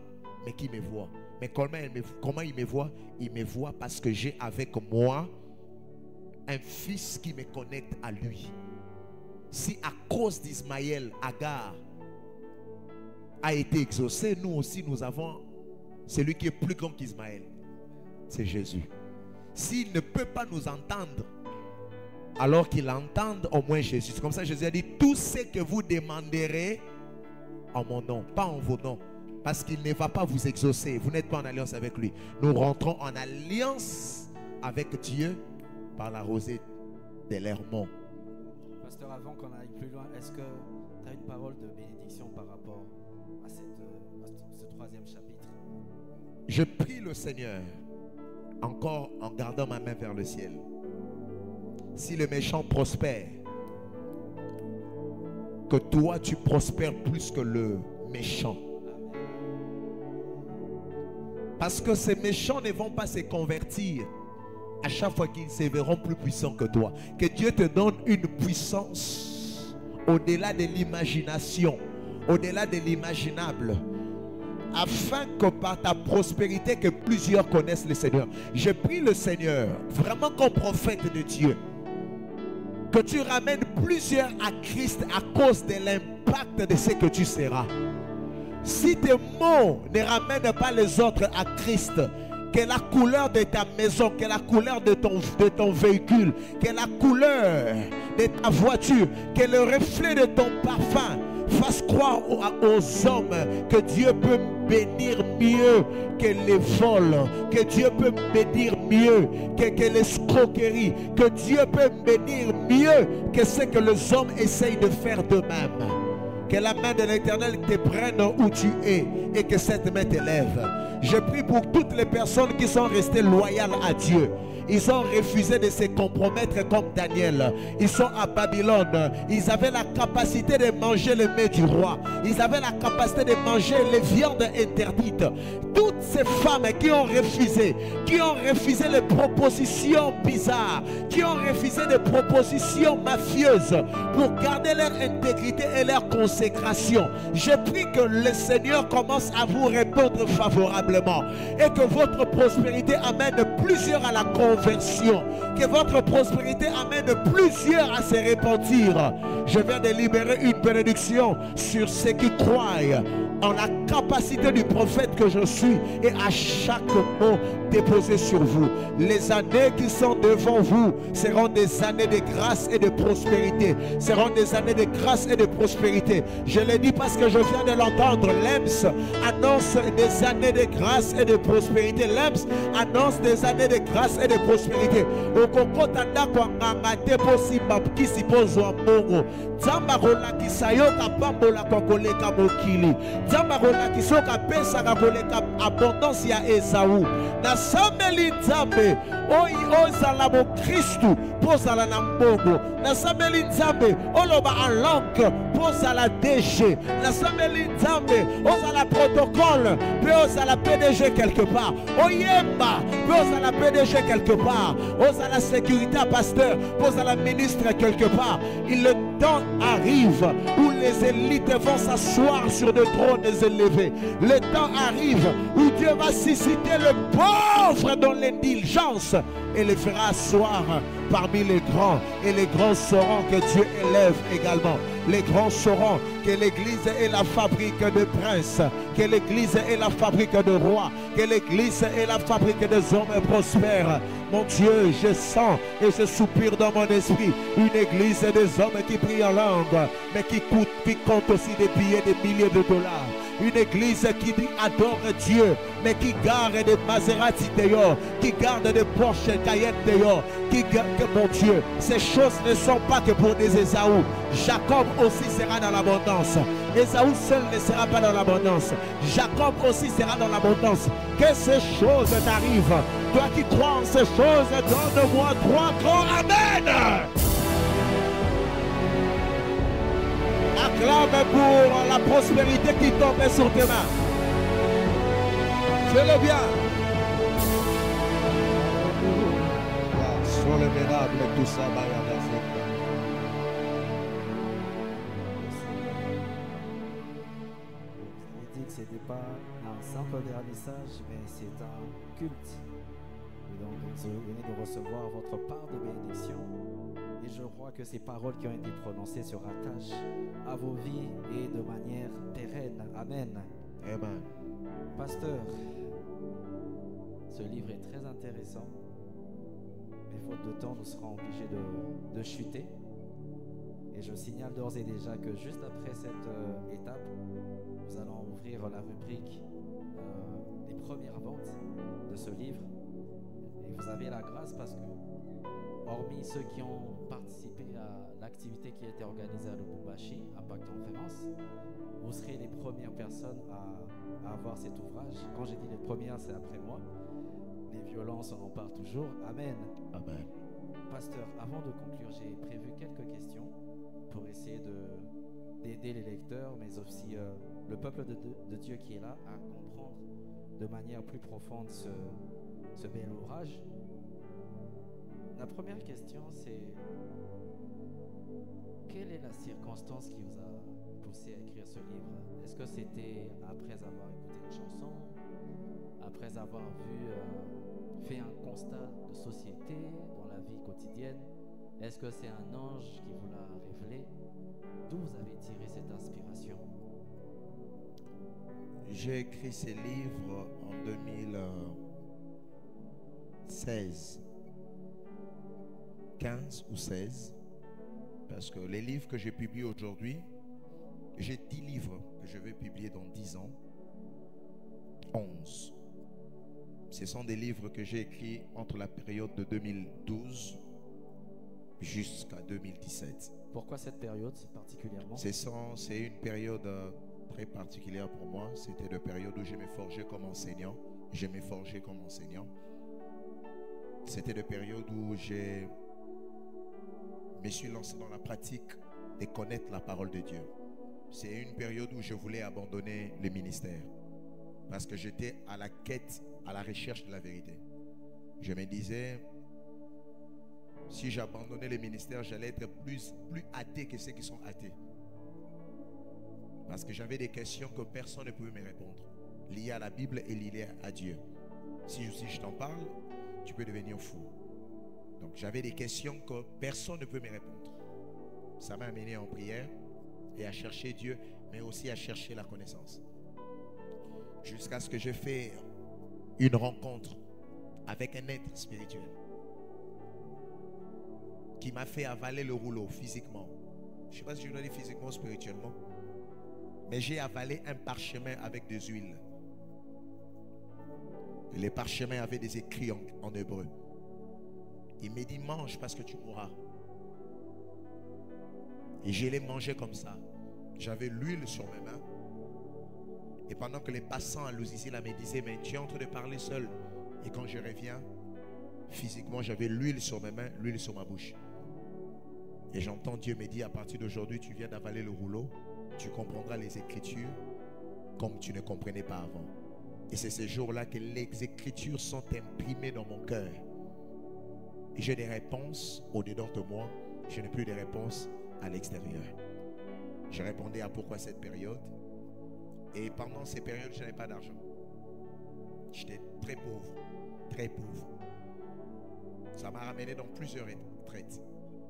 Speaker 2: mais qui me voient. Mais comment il me voit? Il me voit parce que j'ai avec moi un fils qui me connecte à lui. Si à cause d'Ismaël, Agar a été exaucé, nous aussi nous avons celui qui est plus grand qu'Ismaël. C'est Jésus. S'il ne peut pas nous entendre, alors qu'il entende au moins Jésus. C'est comme ça que Jésus a dit, tout ce que vous demanderez en mon nom, pas en vos noms, parce qu'il ne va pas vous exaucer. Vous n'êtes pas en alliance avec lui. Nous rentrons en alliance avec Dieu par la rosée de l'Hermont.
Speaker 1: Pasteur, avant qu'on aille plus loin, est-ce que tu as une parole de bénédiction par rapport à ce troisième chapitre?
Speaker 2: Je prie le Seigneur, encore en gardant ma main vers le ciel. Si le méchant prospère, que toi tu prospères plus que le méchant. Parce que ces méchants ne vont pas se convertir à chaque fois qu'ils se verront plus puissants que toi. Que Dieu te donne une puissance au-delà de l'imagination, au-delà de l'imaginable, afin que par ta prospérité que plusieurs connaissent le Seigneur. Je prie le Seigneur, vraiment comme prophète de Dieu, que tu ramènes plusieurs à Christ à cause de l'impact de ce que tu seras. Si tes mots ne ramènent pas les autres à Christ, que la couleur de ta maison, que la couleur de ton véhicule, que la couleur de ta voiture, que le reflet de ton parfum fasse croire aux hommes que Dieu peut bénir mieux que les vols, que Dieu peut bénir mieux que l'escroquerie, que Dieu peut bénir mieux que ce que les hommes essayent de faire d'eux-mêmes. Que la main de l'Éternel te prenne où tu es et que cette main t'élève. Je prie pour toutes les personnes qui sont restées loyales à Dieu. Ils ont refusé de se compromettre comme Daniel. Ils sont à Babylone. Ils avaient la capacité de manger le mets du roi. Ils avaient la capacité de manger les viandes interdites. Toutes ces femmes qui ont refusé les propositions bizarres, qui ont refusé des propositions mafieuses pour garder leur intégrité et leur consécration. Je prie que le Seigneur commence à vous répondre favorablement et que votre prospérité amène plusieurs à la conversion, que votre prospérité amène plusieurs à se repentir. Je viens de libérer une bénédiction sur ceux qui croient en la capacité du prophète que je suis et à chaque mot déposé sur vous. Les années qui sont devant vous seront des années de grâce et de prospérité. Seront des années de grâce et de prospérité. Je le dis parce que je viens de l'entendre. L'EMS annonce des années de grâce et de prospérité. L'EMS annonce des années de grâce et de prospérité. Okokotanda kwa ngangate posi bapkisi pozwa mongo. Zamba rola kisayoka pambola kwa koleka mokili. Zamba rola kisoka pesa ka koleka abondance ya Esaú. Na sameli nzambe oyi ozala mo Kristu pozala na mbongo. Na sameli nzambe oloba en langue pozala DG. Na sameli nzambe ozala protocole pe ozala PDG quelque part. Oyemba pe ozala PDG quelque part. Ozala sécurité à pasteur, ozala ministre quelque part. Le temps arrive où les élites vont s'asseoir sur des trônes élevés. Le temps arrive où Dieu va susciter le pauvre dans l'indulgence et le fera asseoir parmi les grands. Et les grands sauront que Dieu élève également. Les grands sauront que l'église est la fabrique de princes, que l'église est la fabrique de rois, que l'église est la fabrique des hommes prospères. Mon Dieu, je sens et je soupire dans mon esprit une église des hommes qui prient en langue, mais qui compte aussi des billets de milliers de dollars. Une église qui adore Dieu, mais qui garde des Maserati dehors, qui garde des Porsche Cayenne dehors, qui garde, mon Dieu, ces choses ne sont pas que pour des Ésaü. Jacob aussi sera dans l'abondance. Ésaü seul ne sera pas dans l'abondance. Jacob aussi sera dans l'abondance. Que ces choses t'arrivent. Toi qui crois en ces choses, donne-moi 3 grands Amen. Acclame pour la prospérité qui tombe sur tes mains. Fais-le bien. Sur le vénable, tout ça va y aller.
Speaker 1: Vous avez dit que n'était pas un simple vernissage, mais c'est un culte. Et donc, vous venez de recevoir votre part de bénédiction. Et je crois que ces paroles qui ont été prononcées se rattachent à vos vies et de manière pérenne. Amen.
Speaker 2: Amen.
Speaker 1: Pasteur, ce livre est très intéressant. Mais faute de temps, nous serons obligés de chuter. Et je signale d'ores et déjà que juste après cette étape, nous allons ouvrir la rubrique des premières ventes de ce livre. Et vous avez la grâce parce que, hormis ceux qui ont participé à l'activité qui a été organisée à Lubumbashi, Impact Conférence, vous serez les premières personnes à avoir cet ouvrage. Quand j'ai dit les premières, c'est après moi. Les violences, on en parle toujours. Amen.
Speaker 2: Amen.
Speaker 1: Pasteur, avant de conclure, j'ai prévu quelques questions pour essayer d'aider les lecteurs, mais aussi le peuple de Dieu qui est là à comprendre de manière plus profonde ce bel ouvrage. La première question, c'est quelle est la circonstance qui vous a poussé à écrire ce livre? Est-ce que c'était après avoir écouté une chanson, après avoir fait un constat de société dans la vie quotidienne? Est-ce que c'est un ange qui vous l'a révélé? D'où vous avez tiré cette inspiration?
Speaker 2: J'ai écrit ces livres en 2016, 15 ou 16, parce que les livres que j'ai publiés aujourd'hui, j'ai 10 livres que je vais publier dans 10 ans, 11. Ce sont des livres que j'ai écrits entre la période de 2012 jusqu'à 2017.
Speaker 1: Pourquoi cette période particulièrement?
Speaker 2: C'est une période très particulière pour moi. C'était la période où je me forgeais comme enseignant. C'était la période où je me suis lancé dans la pratique de connaître la parole de Dieu. C'est une période où je voulais abandonner le ministère parce que j'étais à la quête, à la recherche de la vérité. Je me disais, si j'abandonnais le ministère, j'allais être plus athée que ceux qui sont athées. Parce que j'avais des questions que personne ne pouvait me répondre, liées à la Bible et liées à Dieu. Si je t'en parle, tu peux devenir fou. Donc j'avais des questions que personne ne peut me répondre. Ça m'a amené en prière et à chercher Dieu, mais aussi à chercher la connaissance. Jusqu'à ce que je fasse une rencontre avec un être spirituel qui m'a fait avaler le rouleau physiquement. Je ne sais pas si je dois dire physiquement ou spirituellement, mais j'ai avalé un parchemin avec des huiles. Et les parchemins avaient des écrits en hébreu. Il m'a dit, mange parce que tu mourras. Et je l'ai mangé comme ça. J'avais l'huile sur mes mains. Et pendant que les passants à Louzizi me disaient, mais tu es en train de parler seul. Et quand je reviens, physiquement, j'avais l'huile sur mes mains, l'huile sur ma bouche. Et j'entends Dieu me dire, à partir d'aujourd'hui, tu viens d'avaler le rouleau. Tu comprendras les Écritures comme tu ne comprenais pas avant. Et c'est ces jours-là que les Écritures sont imprimées dans mon cœur. Et j'ai des réponses au-dedans de moi. Je n'ai plus de réponses à l'extérieur. Je répondais à pourquoi cette période. Et pendant ces périodes, je n'avais pas d'argent. J'étais très pauvre. Très pauvre. Ça m'a ramené dans plusieurs retraites.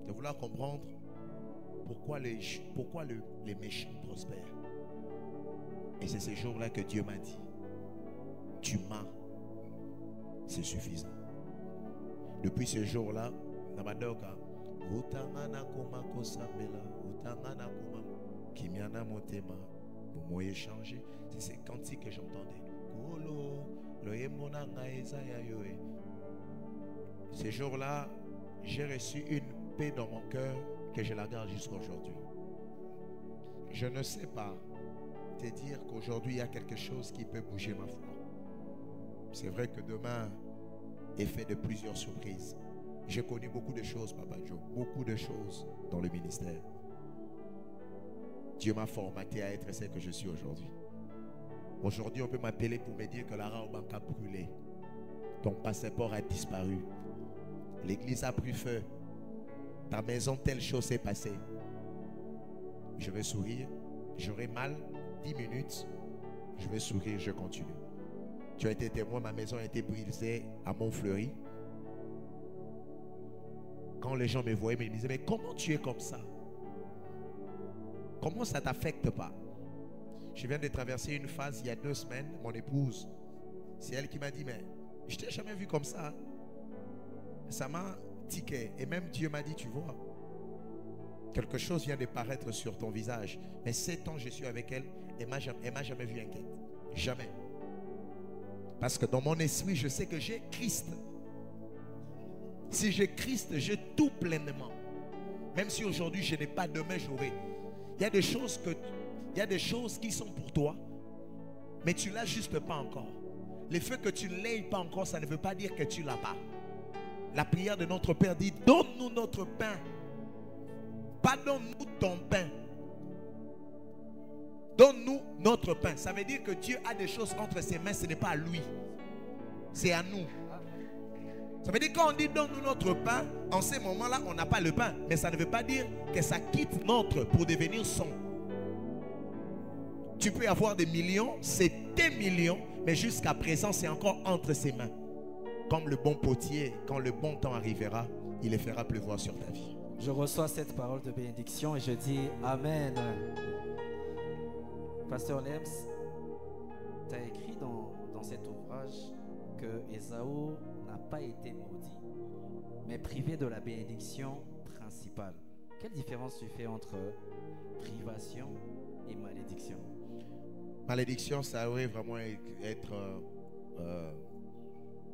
Speaker 2: De vouloir comprendre pourquoi les méchants prospèrent. Et c'est ces jours-là que Dieu m'a dit, tu m'as, c'est suffisant. Depuis ce jour-là, Namadoka, Utangana koma kosambela, Utangana koma kimiana motema, pour moi échanger. C'est ces cantiques que j'entendais. Ces jours-là, j'ai reçu une paix dans mon cœur que je la garde jusqu'à aujourd'hui. Je ne sais pas te dire qu'aujourd'hui il y a quelque chose qui peut bouger ma foi. C'est vrai que demain est fait de plusieurs surprises. J'ai connu beaucoup de choses, Papa Joe, beaucoup de choses dans le ministère. Dieu m'a formaté à être celle que je suis aujourd'hui. Aujourd'hui, on peut m'appeler pour me dire que la Raobank a brûlé. Ton passeport a disparu. L'église a pris feu. Ta maison, telle chose s'est passée. Je vais sourire. J'aurai mal 10 minutes. Je vais sourire, je continue. Tu as été témoin, ma maison a été brisée à Montfleury. Quand les gens me voyaient, ils me disaient, mais comment tu es comme ça? Comment ça ne t'affecte pas? Je viens de traverser une phase il y a 2 semaines. Mon épouse, c'est elle qui m'a dit, mais je t'ai jamais vu comme ça. Ça m'a tiqué. Et même Dieu m'a dit, tu vois, quelque chose vient de paraître sur ton visage. Mais 7 ans je suis avec elle, elle ne m'a jamais vu inquiète. Jamais. Parce que dans mon esprit, je sais que j'ai Christ. Si j'ai Christ, j'ai tout pleinement. Même si aujourd'hui je n'ai pas, demain j'aurai. Il y a des choses qui sont pour toi, mais tu ne l'as juste pas encore. Le fait que tu ne l'aies pas encore, ça ne veut pas dire que tu ne l'as pas. La prière de notre Père dit, donne-nous notre pain. Pas donne-nous ton pain. Donne-nous notre pain. Ça veut dire que Dieu a des choses entre ses mains, ce n'est pas à lui. C'est à nous. Ça veut dire quand on dit donne-nous notre pain, en ces moments-là, on n'a pas le pain. Mais ça ne veut pas dire que ça quitte notre pour devenir son. Tu peux avoir des millions, c'est tes millions, mais jusqu'à présent, c'est encore entre ses mains. Comme le bon potier, quand le bon temps arrivera, il les fera pleuvoir sur ta vie.
Speaker 1: Je reçois cette parole de bénédiction et je dis Amen. Pasteur Lems, tu as écrit dans cet ouvrage que Ésaü n'a pas été maudit, mais privé de la bénédiction principale. Quelle différence tu fais entre privation et malédiction?
Speaker 2: Malédiction, ça aurait vraiment être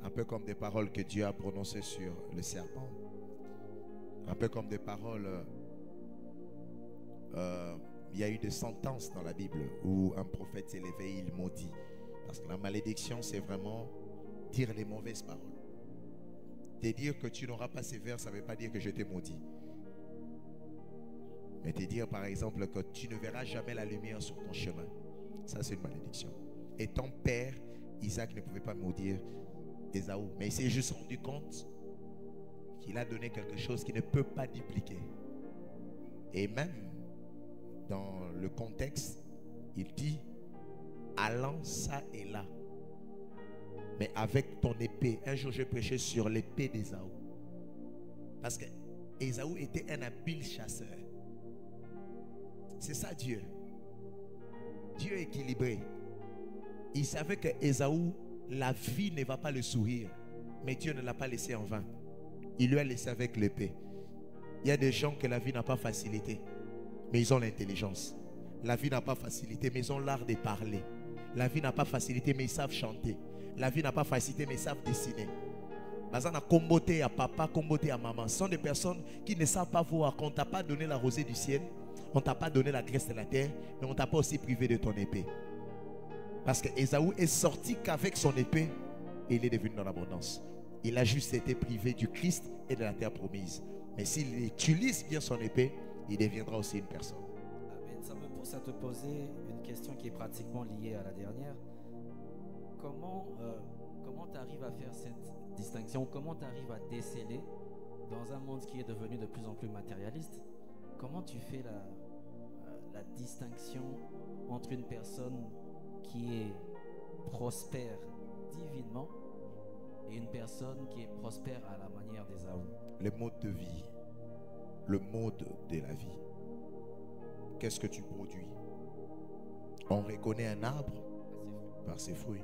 Speaker 2: un peu comme des paroles que Dieu a prononcées sur le serpent. Un peu comme des paroles... il y a eu des sentences dans la Bible où un prophète s'est levé, il maudit. Parce que la malédiction, c'est vraiment dire les mauvaises paroles. Te dire que tu n'auras pas sévère, ça ne veut pas dire que je t'ai maudit. Mais te dire par exemple que tu ne verras jamais la lumière sur ton chemin. Ça, c'est une malédiction. Et ton père, Isaac, ne pouvait pas maudire Ésaü. Mais il s'est juste rendu compte qu'il a donné quelque chose qu'il ne peut pas dupliquer. Et même dans le contexte, il dit allant ça et là, mais avec ton épée. Un jour, je prêchais sur l'épée d'Ésaü. Parce que Ésaü était un habile chasseur. C'est ça Dieu. Dieu est équilibré. Il savait que Ésaü, la vie ne va pas le sourire. Mais Dieu ne l'a pas laissé en vain. Il lui a laissé avec l'épée. Il y a des gens que la vie n'a pas facilité, mais ils ont l'intelligence. La vie n'a pas facilité, mais ils ont l'art de parler. La vie n'a pas facilité, mais ils savent chanter. La vie n'a pas facilité, mais ils savent dessiner. On a comboté à papa, comboté à maman. Ce sont des personnes qui ne savent pas voir. Qu'on ne t'a pas donné la rosée du ciel, on ne t'a pas donné la graisse de la terre, mais on ne t'a pas aussi privé de ton épée. Parce que Ésaü est sorti qu'avec son épée, et il est devenu dans l'abondance. Il a juste été privé du Christ et de la terre promise. Mais s'il utilise bien son épée, il deviendra aussi une personne.
Speaker 1: Amen. Ça me pousse à te poser une question qui est pratiquement liée à la dernière. Comment tu arrives à faire cette distinction? Comment tu arrives à déceler dans un monde qui est devenu de plus en plus matérialiste? Comment tu fais la distinction entre une personne qui est prospère divinement et une personne qui est prospère à la manière d'Ésaü?
Speaker 2: Le mode de vie, le mode de la vie. Qu'est-ce que tu produis? On reconnaît un arbre par ses fruits.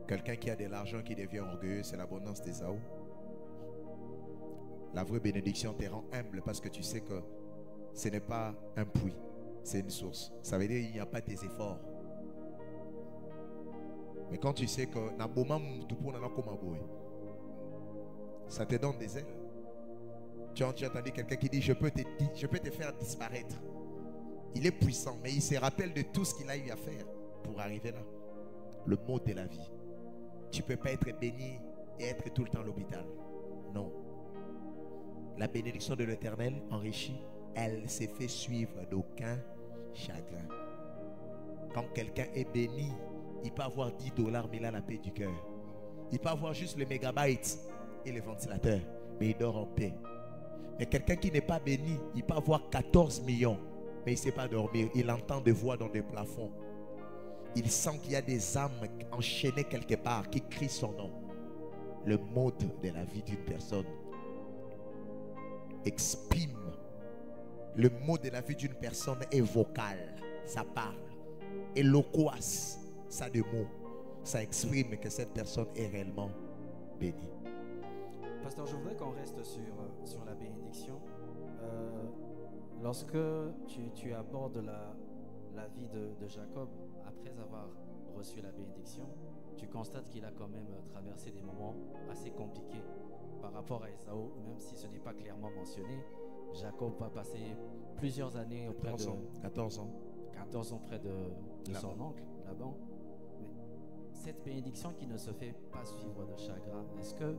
Speaker 2: Quelqu'un qui a de l'argent qui devient orgueilleux, c'est l'abondance d'Ésaü. La vraie bénédiction te rend humble parce que tu sais que ce n'est pas un puits, c'est une source. Ça veut dire qu'il n'y a pas tes efforts. Mais quand tu sais que ça te donne des ailes. Tu as entendu quelqu'un qui dit je peux te faire disparaître. Il est puissant, mais il se rappelle de tout ce qu'il a eu à faire pour arriver là. Le mot de la vie. Tu ne peux pas être béni et être tout le temps à l'hôpital. Non. La bénédiction de l'Éternel enrichit, elle s'est fait suivre d'aucun chagrin. Quand quelqu'un est béni, il peut avoir $10, mais il a la paix du cœur. Il peut avoir juste le mégabyte et le ventilateur, mais il dort en paix. Mais quelqu'un qui n'est pas béni, il peut avoir 14 millions, mais il ne sait pas dormir. Il entend des voix dans des plafonds. Il sent qu'il y a des âmes enchaînées quelque part qui crient son nom. Le mode de la vie d'une personne exprime. Le mot de la vie d'une personne est vocal. Ça parle. Et loquace, ça a des mots. Ça exprime que cette personne est réellement bénie.
Speaker 1: Pasteur, je voudrais qu'on reste sur la bénédiction. Lorsque tu abordes la vie de Jacob, après avoir reçu la bénédiction, tu constates qu'il a quand même traversé des moments assez compliqués par rapport à Ésaü, même si ce n'est pas clairement mentionné. Jacob va passer plusieurs années auprès
Speaker 2: 14 ans.
Speaker 1: 14 ans près de son oncle, Laban. Mais cette bénédiction qui ne se fait pas suivre de chagrin, est-ce que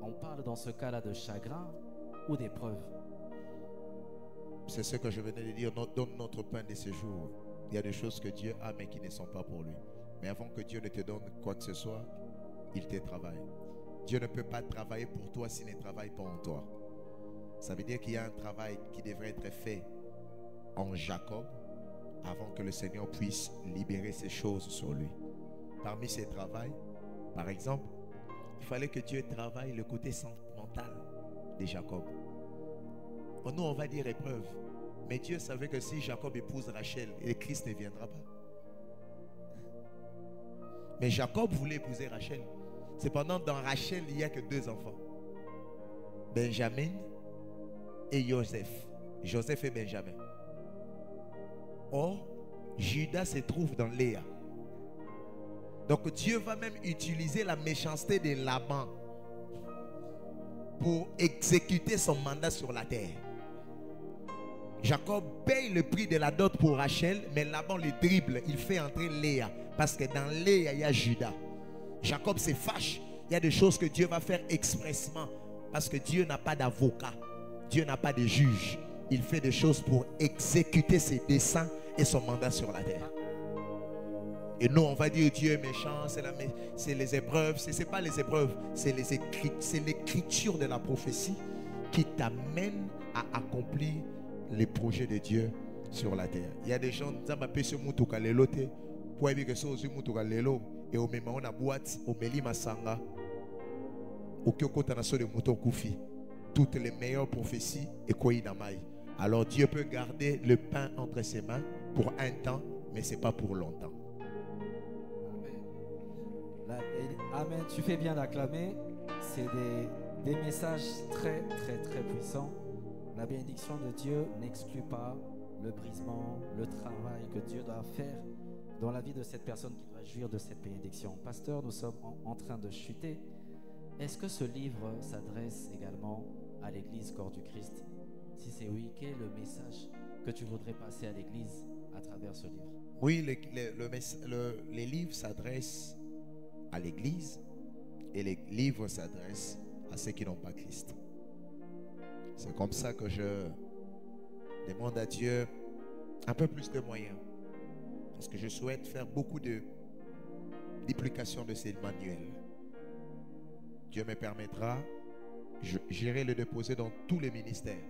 Speaker 1: on parle dans ce cas-là de chagrin ou d'épreuve?
Speaker 2: C'est ce que je venais de dire. Donne notre pain de ce jour. Il y a des choses que Dieu a mais qui ne sont pas pour lui. Mais avant que Dieu ne te donne quoi que ce soit, il te travaille. Dieu ne peut pas travailler pour toi s'il ne travaille pas en toi. Ça veut dire qu'il y a un travail qui devrait être fait en Jacob avant que le Seigneur puisse libérer ces choses sur lui. Parmi ces travaux, par exemple, il fallait que Dieu travaille le côté sentimental de Jacob. Nous, on va dire épreuve. Mais Dieu savait que si Jacob épouse Rachel, le Christ ne viendra pas. Mais Jacob voulait épouser Rachel. Cependant, dans Rachel, il n'y a que 2 enfants. Benjamin et Joseph. Joseph et Benjamin. Or, Judas se trouve dans Léa. Donc Dieu va même utiliser la méchanceté de Laban pour exécuter son mandat sur la terre. Jacob paye le prix de la dot pour Rachel, mais Laban le dribble, il fait entrer Léa. Parce que dans Léa, il y a Judas. Jacob se fâche. Il y a des choses que Dieu va faire expressement. Parce que Dieu n'a pas d'avocat. Dieu n'a pas de juge. Il fait des choses pour exécuter ses desseins et son mandat sur la terre. Et nous, on va dire Dieu est méchant, c'est les épreuves. Ce n'est pas les épreuves, c'est l'écriture de la prophétie qui t'amène à accomplir les projets de Dieu sur la terre. Il y a des gens qui disent pour éviter que ce soit et au même moment, on a boîte, au Meli Masanga, au Kyoko Tanaso de Mouton Koufi. Toutes les meilleures prophéties et Koïnamaï. Alors Dieu peut garder le pain entre ses mains pour un temps, mais ce n'est pas pour longtemps.
Speaker 1: Amen. Tu fais bien d'acclamer. C'est des messages très, très, très puissants. La bénédiction de Dieu n'exclut pas le brisement, le travail que Dieu doit faire dans la vie de cette personne qui doit jouir de cette bénédiction. Pasteur, nous sommes en train de chuter. Est-ce que ce livre s'adresse également à l'Église Corps du Christ? Si c'est oui, quel est le message que tu voudrais passer à l'Église à travers ce livre?
Speaker 2: Oui, les livres s'adressent à l'Église et les livres s'adressent à ceux qui n'ont pas Christ. C'est comme ça que je demande à Dieu un peu plus de moyens. Parce que je souhaite faire beaucoup de duplication de ces manuels. Dieu me permettra, j'irai le déposer dans tous les ministères.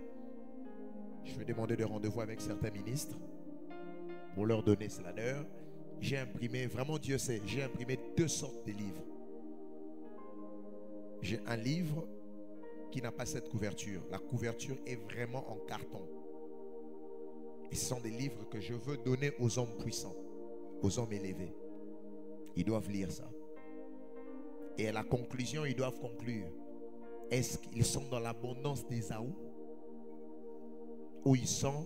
Speaker 2: Je vais demander des rendez-vous avec certains ministres pour leur donner cela. D'ailleurs, j'ai imprimé, vraiment Dieu sait, j'ai imprimé 2 sortes de livres. J'ai un livre qui n'a pas cette couverture. La couverture est vraiment en carton. Et ce sont des livres que je veux donner aux hommes puissants, aux hommes élevés. Ils doivent lire ça. Et à la conclusion, ils doivent conclure. Est-ce qu'ils sont dans l'abondance d'Ésaü ou ils sont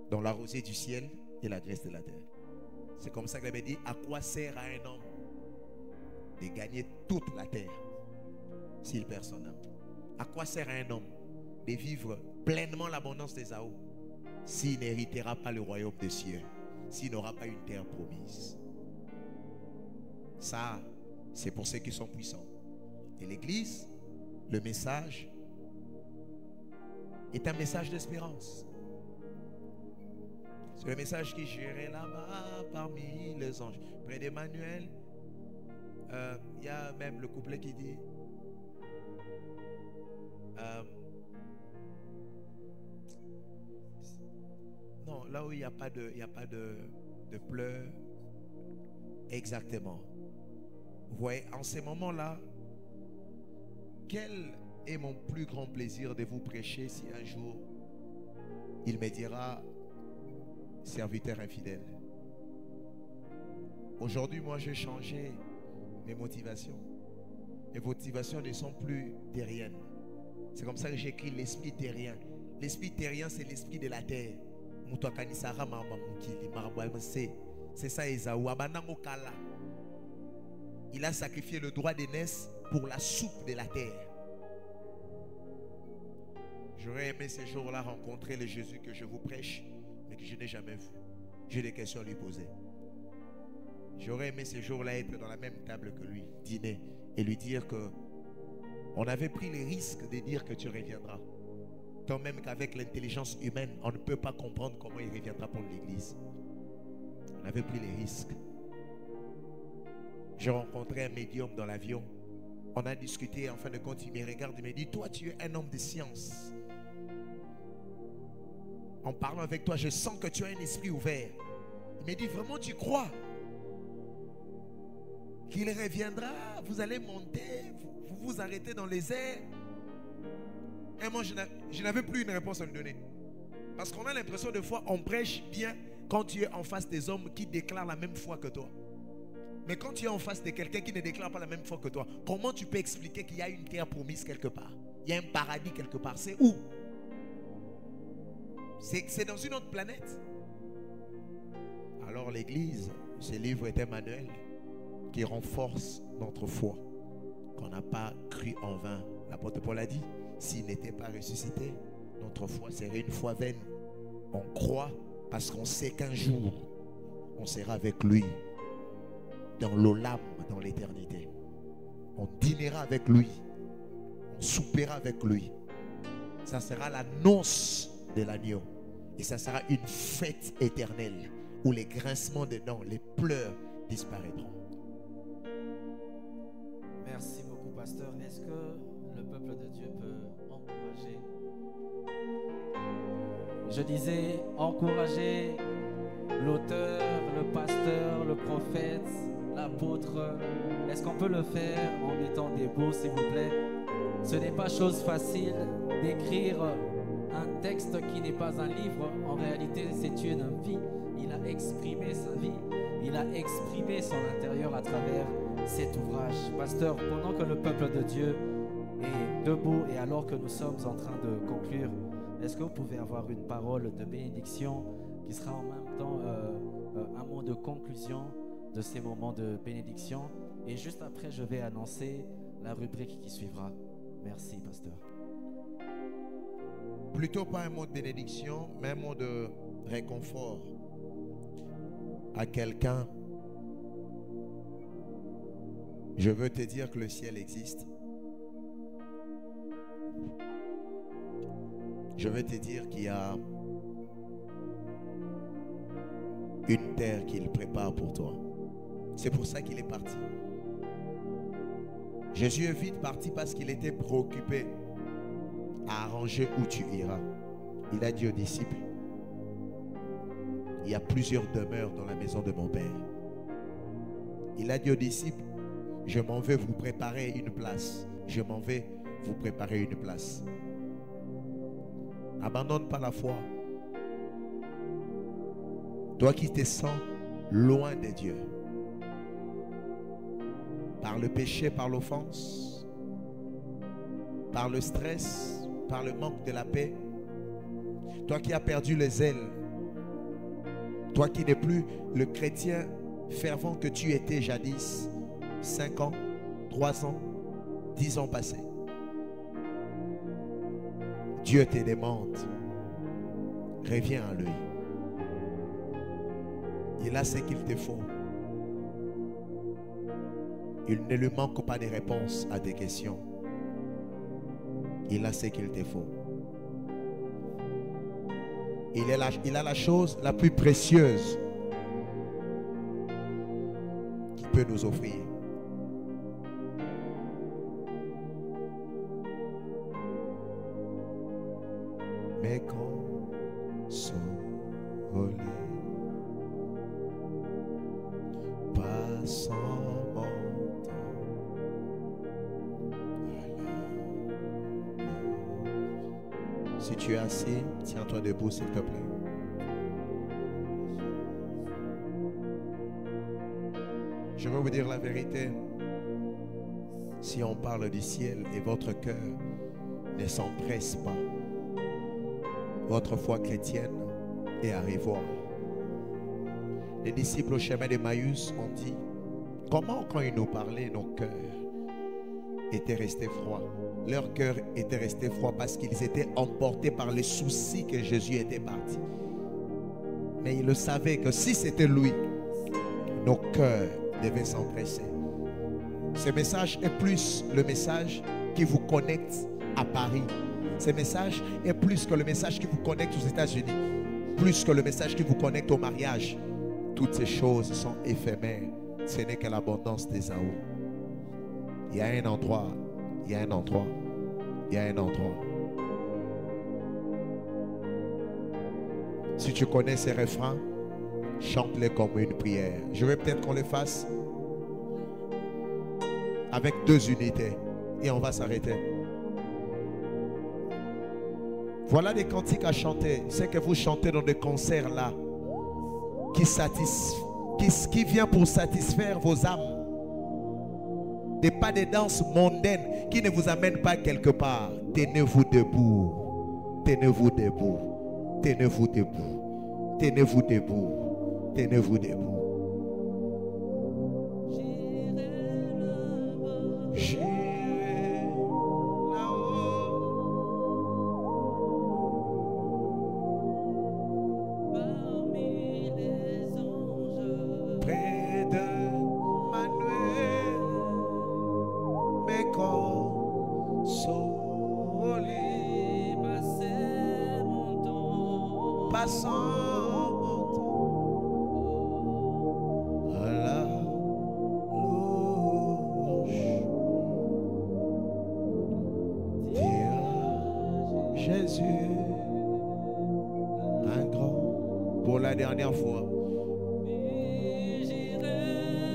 Speaker 2: dans la rosée du ciel et la graisse de la terre? C'est comme ça qu'il avait dit, à quoi sert à un homme de gagner toute la terre s'il perd son âme? À quoi sert à un homme de vivre pleinement l'abondance d'Ésaü s'il n'héritera pas le royaume des cieux, s'il n'aura pas une terre promise? Ça, c'est pour ceux qui sont puissants. Et l'Église, le message est un message d'espérance. C'est le message qui j'irai là-bas parmi les anges. Près d'Emmanuel, il y a même le couplet qui dit non, là où il n'y a pas de de pleurs. Exactement. Vous voyez, en ces moments-là, quel est mon plus grand plaisir de vous prêcher si un jour il me dira, serviteur infidèle. Aujourd'hui, moi, j'ai changé mes motivations. Mes motivations ne sont plus terriennes. C'est comme ça que j'écris l'esprit terrien. L'esprit terrien, c'est l'esprit de la terre. C'est ça, Esaou. Il a sacrifié le droit d'aînesse pour la soupe de la terre. J'aurais aimé ces jours-là rencontrer le Jésus que je vous prêche, mais que je n'ai jamais vu. J'ai des questions à lui poser. J'aurais aimé ces jours-là être dans la même table que lui, dîner, et lui dire que on avait pris les risques de dire que tu reviendras. Tant même qu'avec l'intelligence humaine, on ne peut pas comprendre comment il reviendra pour l'église. On avait pris les risques. J'ai rencontré un médium dans l'avion. On a discuté, en fin de compte, il me regarde, il me dit, toi, tu es un homme de science. En parlant avec toi, je sens que tu as un esprit ouvert. Il me dit, vraiment, tu crois qu'il reviendra, vous allez monter, vous vous arrêtez dans les airs? Et moi, je n'avais plus une réponse à lui donner. Parce qu'on a l'impression de fois, on prêche bien quand tu es en face des hommes qui déclarent la même foi que toi. Mais quand tu es en face de quelqu'un qui ne déclare pas la même foi que toi, comment tu peux expliquer qu'il y a une terre promise quelque part? Il y a un paradis quelque part. C'est où? C'est dans une autre planète. Alors l'église, ce livre est un manuel qui renforce notre foi. Qu'on n'a pas cru en vain. L'apôtre Paul a dit, s'il n'était pas ressuscité, notre foi serait une foi vaine. On croit parce qu'on sait qu'un jour, on sera avec lui dans l'olam, dans l'éternité. On dînera avec lui. On soupera avec lui. Ça sera la noce de l'agneau. Et ça sera une fête éternelle où les grincements de dents, les pleurs disparaîtront.
Speaker 1: Merci beaucoup, pasteur. Est-ce que le peuple de Dieu peut encourager? Je disais, encourager l'auteur, le pasteur, le prophète, l'apôtre. Est-ce qu'on peut le faire en étant debout, s'il vous plaît? Ce n'est pas chose facile d'écrire un texte qui n'est pas un livre. En réalité, c'est une vie. Il a exprimé sa vie. Il a exprimé son intérieur à travers cet ouvrage. Pasteur, pendant que le peuple de Dieu est debout et alors que nous sommes en train de conclure, est-ce que vous pouvez avoir une parole de bénédiction qui sera en même temps un mot de conclusion de ces moments de bénédiction? Et juste après, je vais annoncer la rubrique qui suivra. Merci, pasteur.
Speaker 2: Plutôt pas un mot de bénédiction, mais un mot de réconfort à quelqu'un. Je veux te dire que le ciel existe. Je veux te dire qu'il y a une terre qu'il prépare pour toi. C'est pour ça qu'il est parti. Jésus est vite parti parce qu'il était préoccupé à arranger où tu iras. Il a dit aux disciples, il y a plusieurs demeures dans la maison de mon Père. Il a dit aux disciples, je m'en vais vous préparer une place. Je m'en vais vous préparer une place. N'abandonne pas la foi. Toi qui te sens loin de Dieu, par le péché, par l'offense, par le stress, par le manque de la paix, toi qui as perdu le zèle, toi qui n'es plus le chrétien fervent que tu étais jadis, 5 ans, 3 ans, 10 ans passés, Dieu te demande, reviens à lui. Il a ce qu'il te faut. Il ne lui manque pas de réponses à tes questions. Il a ce qu'il te faut. Il a la chose la plus précieuse qu'il peut nous offrir. Mais quand soleil passant mon temps. Si tu es assis, tiens-toi debout s'il te plaît. Je veux vous dire la vérité. Si on parle du ciel et votre cœur ne s'empresse pas, votre foi chrétienne est à revoir. Les disciples au chemin d'Emmaüs ont dit, comment quand ils nous parlaient, nos cœurs étaient restés froids. Leur cœur était resté froid parce qu'ils étaient emportés par les soucis que Jésus était parti. Mais ils le savaient que si c'était lui, nos cœurs devaient s'empresser. Ce message est plus le message qui vous connecte à Paris. Ce message est plus que le message qui vous connecte aux États-Unis. Plus que le message qui vous connecte au mariage. Toutes ces choses sont éphémères. Ce n'est que l'abondance d'Ésaü. Il y a un endroit, il y a un endroit, il y a un endroit. Si tu connais ces refrains, chante-les comme une prière. Je vais peut-être qu'on les fasse avec 2 unités et on va s'arrêter. Voilà des cantiques à chanter. C'est que vous chantez dans des concerts là qui vient pour satisfaire vos âmes. Pas des danses mondaines qui ne vous amènent pas quelque part. Tenez-vous debout. Tenez-vous debout. Tenez-vous debout. Tenez-vous debout. Tenez-vous debout. J'irai là-haut. Parmi les anges. Près de Manuel. Mais consolé. Passer mon temps. Passant. Jésus, un grand, pour la dernière fois,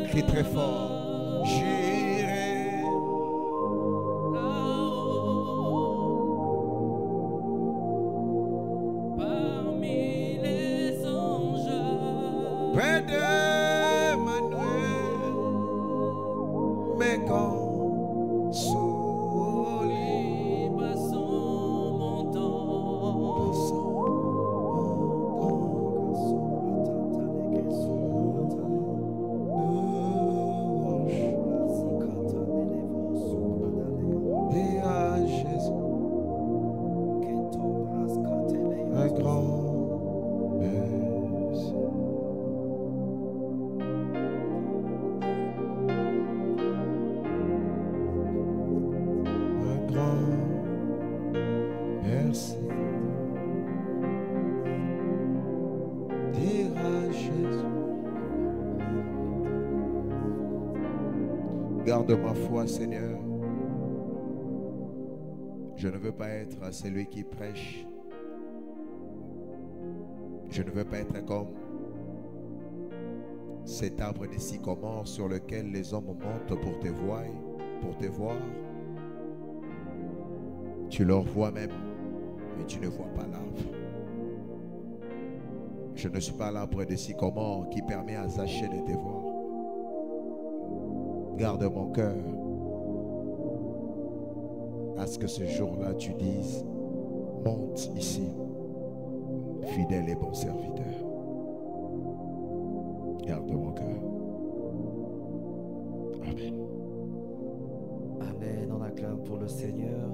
Speaker 2: crie très fort, j'irai là-haut, parmi les anges, près de Manuel, mais quand garde ma foi, Seigneur. Je ne veux pas être celui qui prêche. Je ne veux pas être comme cet arbre des sycomores sur lequel les hommes montent pour te voir. Tu leur vois même, mais tu ne vois pas l'arbre. Je ne suis pas l'arbre des sycomores qui permet à Zachée de te voir. Garde mon cœur à ce que ce jour-là tu dises, monte ici, fidèle et bon serviteur. Garde mon cœur. Amen.
Speaker 1: Amen. On acclame pour le Seigneur.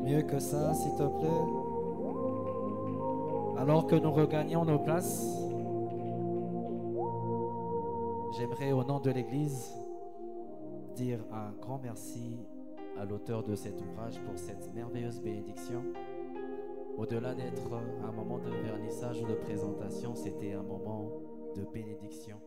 Speaker 1: Mieux que ça, s'il te plaît. Alors que nous regagnons nos places, j'aimerais au nom de l'Église dire un grand merci à l'auteur de cet ouvrage pour cette merveilleuse bénédiction. Au-delà d'être un moment de vernissage ou de présentation, c'était un moment de bénédiction.